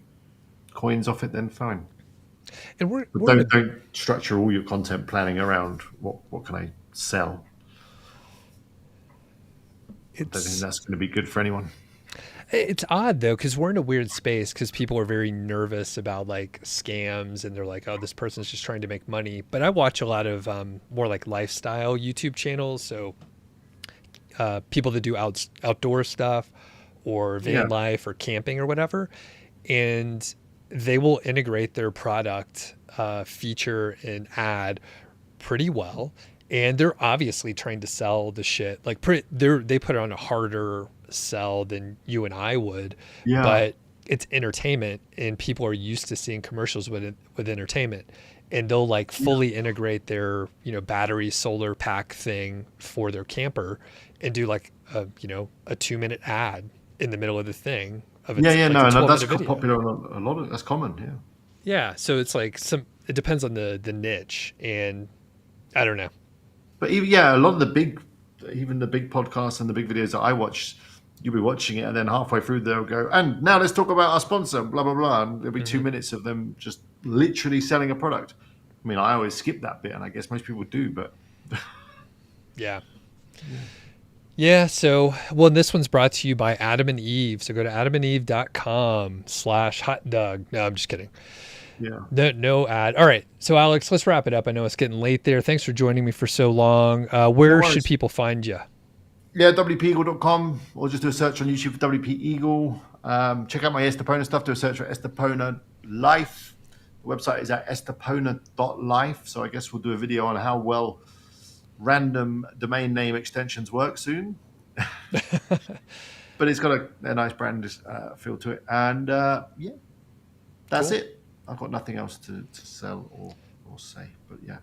coins off it, then fine. And But don't structure all your content planning around what can I sell. I don't think that's going to be good for anyone. It's odd though, because we're in a weird space because people are very nervous about like scams, and they're like, oh, this person's just trying to make money. But I watch a lot of more like lifestyle YouTube channels. So people that do outdoor stuff or van life or camping or whatever. And they will integrate their product feature and ad pretty well. And they're obviously trying to sell the shit. Like they put it on a harder sell than you and I would, but it's entertainment, and people are used to seeing commercials with entertainment, and they'll like fully integrate their, battery solar pack thing for their camper and do like a 2-minute ad in the middle of the thing. No, that's popular. A lot of that's common. Yeah. So it's like it depends on the niche, and I don't know. But a lot of the big podcasts and the big videos that I watch, you'll be watching it, and then halfway through they'll go, and now let's talk about our sponsor, blah blah blah, and there'll be 2 minutes of them just literally selling a product. I mean, I always skip that bit, and I guess most people do, but yeah. So, well, this one's brought to you by Adam and Eve. So go to adamandeve.com/hotdog. No, I'm just kidding. Yeah. No ad. All right. So, Alex, let's wrap it up. I know it's getting late there. Thanks for joining me for so long. Where should people find you? Yeah, wpeagle.com, or just do a search on YouTube for WP Eagle. Check out my Estepona stuff. Do a search for Estepona.life. The website is at Estepona.life. So I guess we'll do a video on how well random domain name extensions work soon. But it's got a nice brand feel to it. And that's it. I've got nothing else to sell or say, but yeah.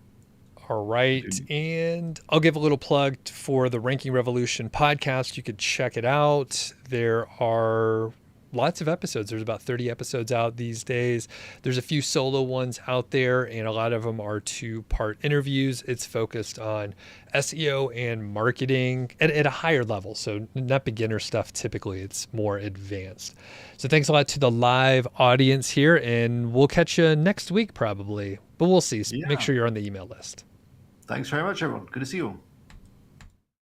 All right. And I'll give a little plug for the Ranking Revolution podcast. You could check it out. There are lots of episodes. There's about 30 episodes out these days. There's a few solo ones out there, and a lot of them are 2-part interviews. It's focused on SEO and marketing at a higher level. So not beginner stuff typically. It's more advanced. So thanks a lot to the live audience here, and we'll catch you next week probably. But we'll see. Make sure you're on the email list. Thanks very much, everyone. Good to see you all.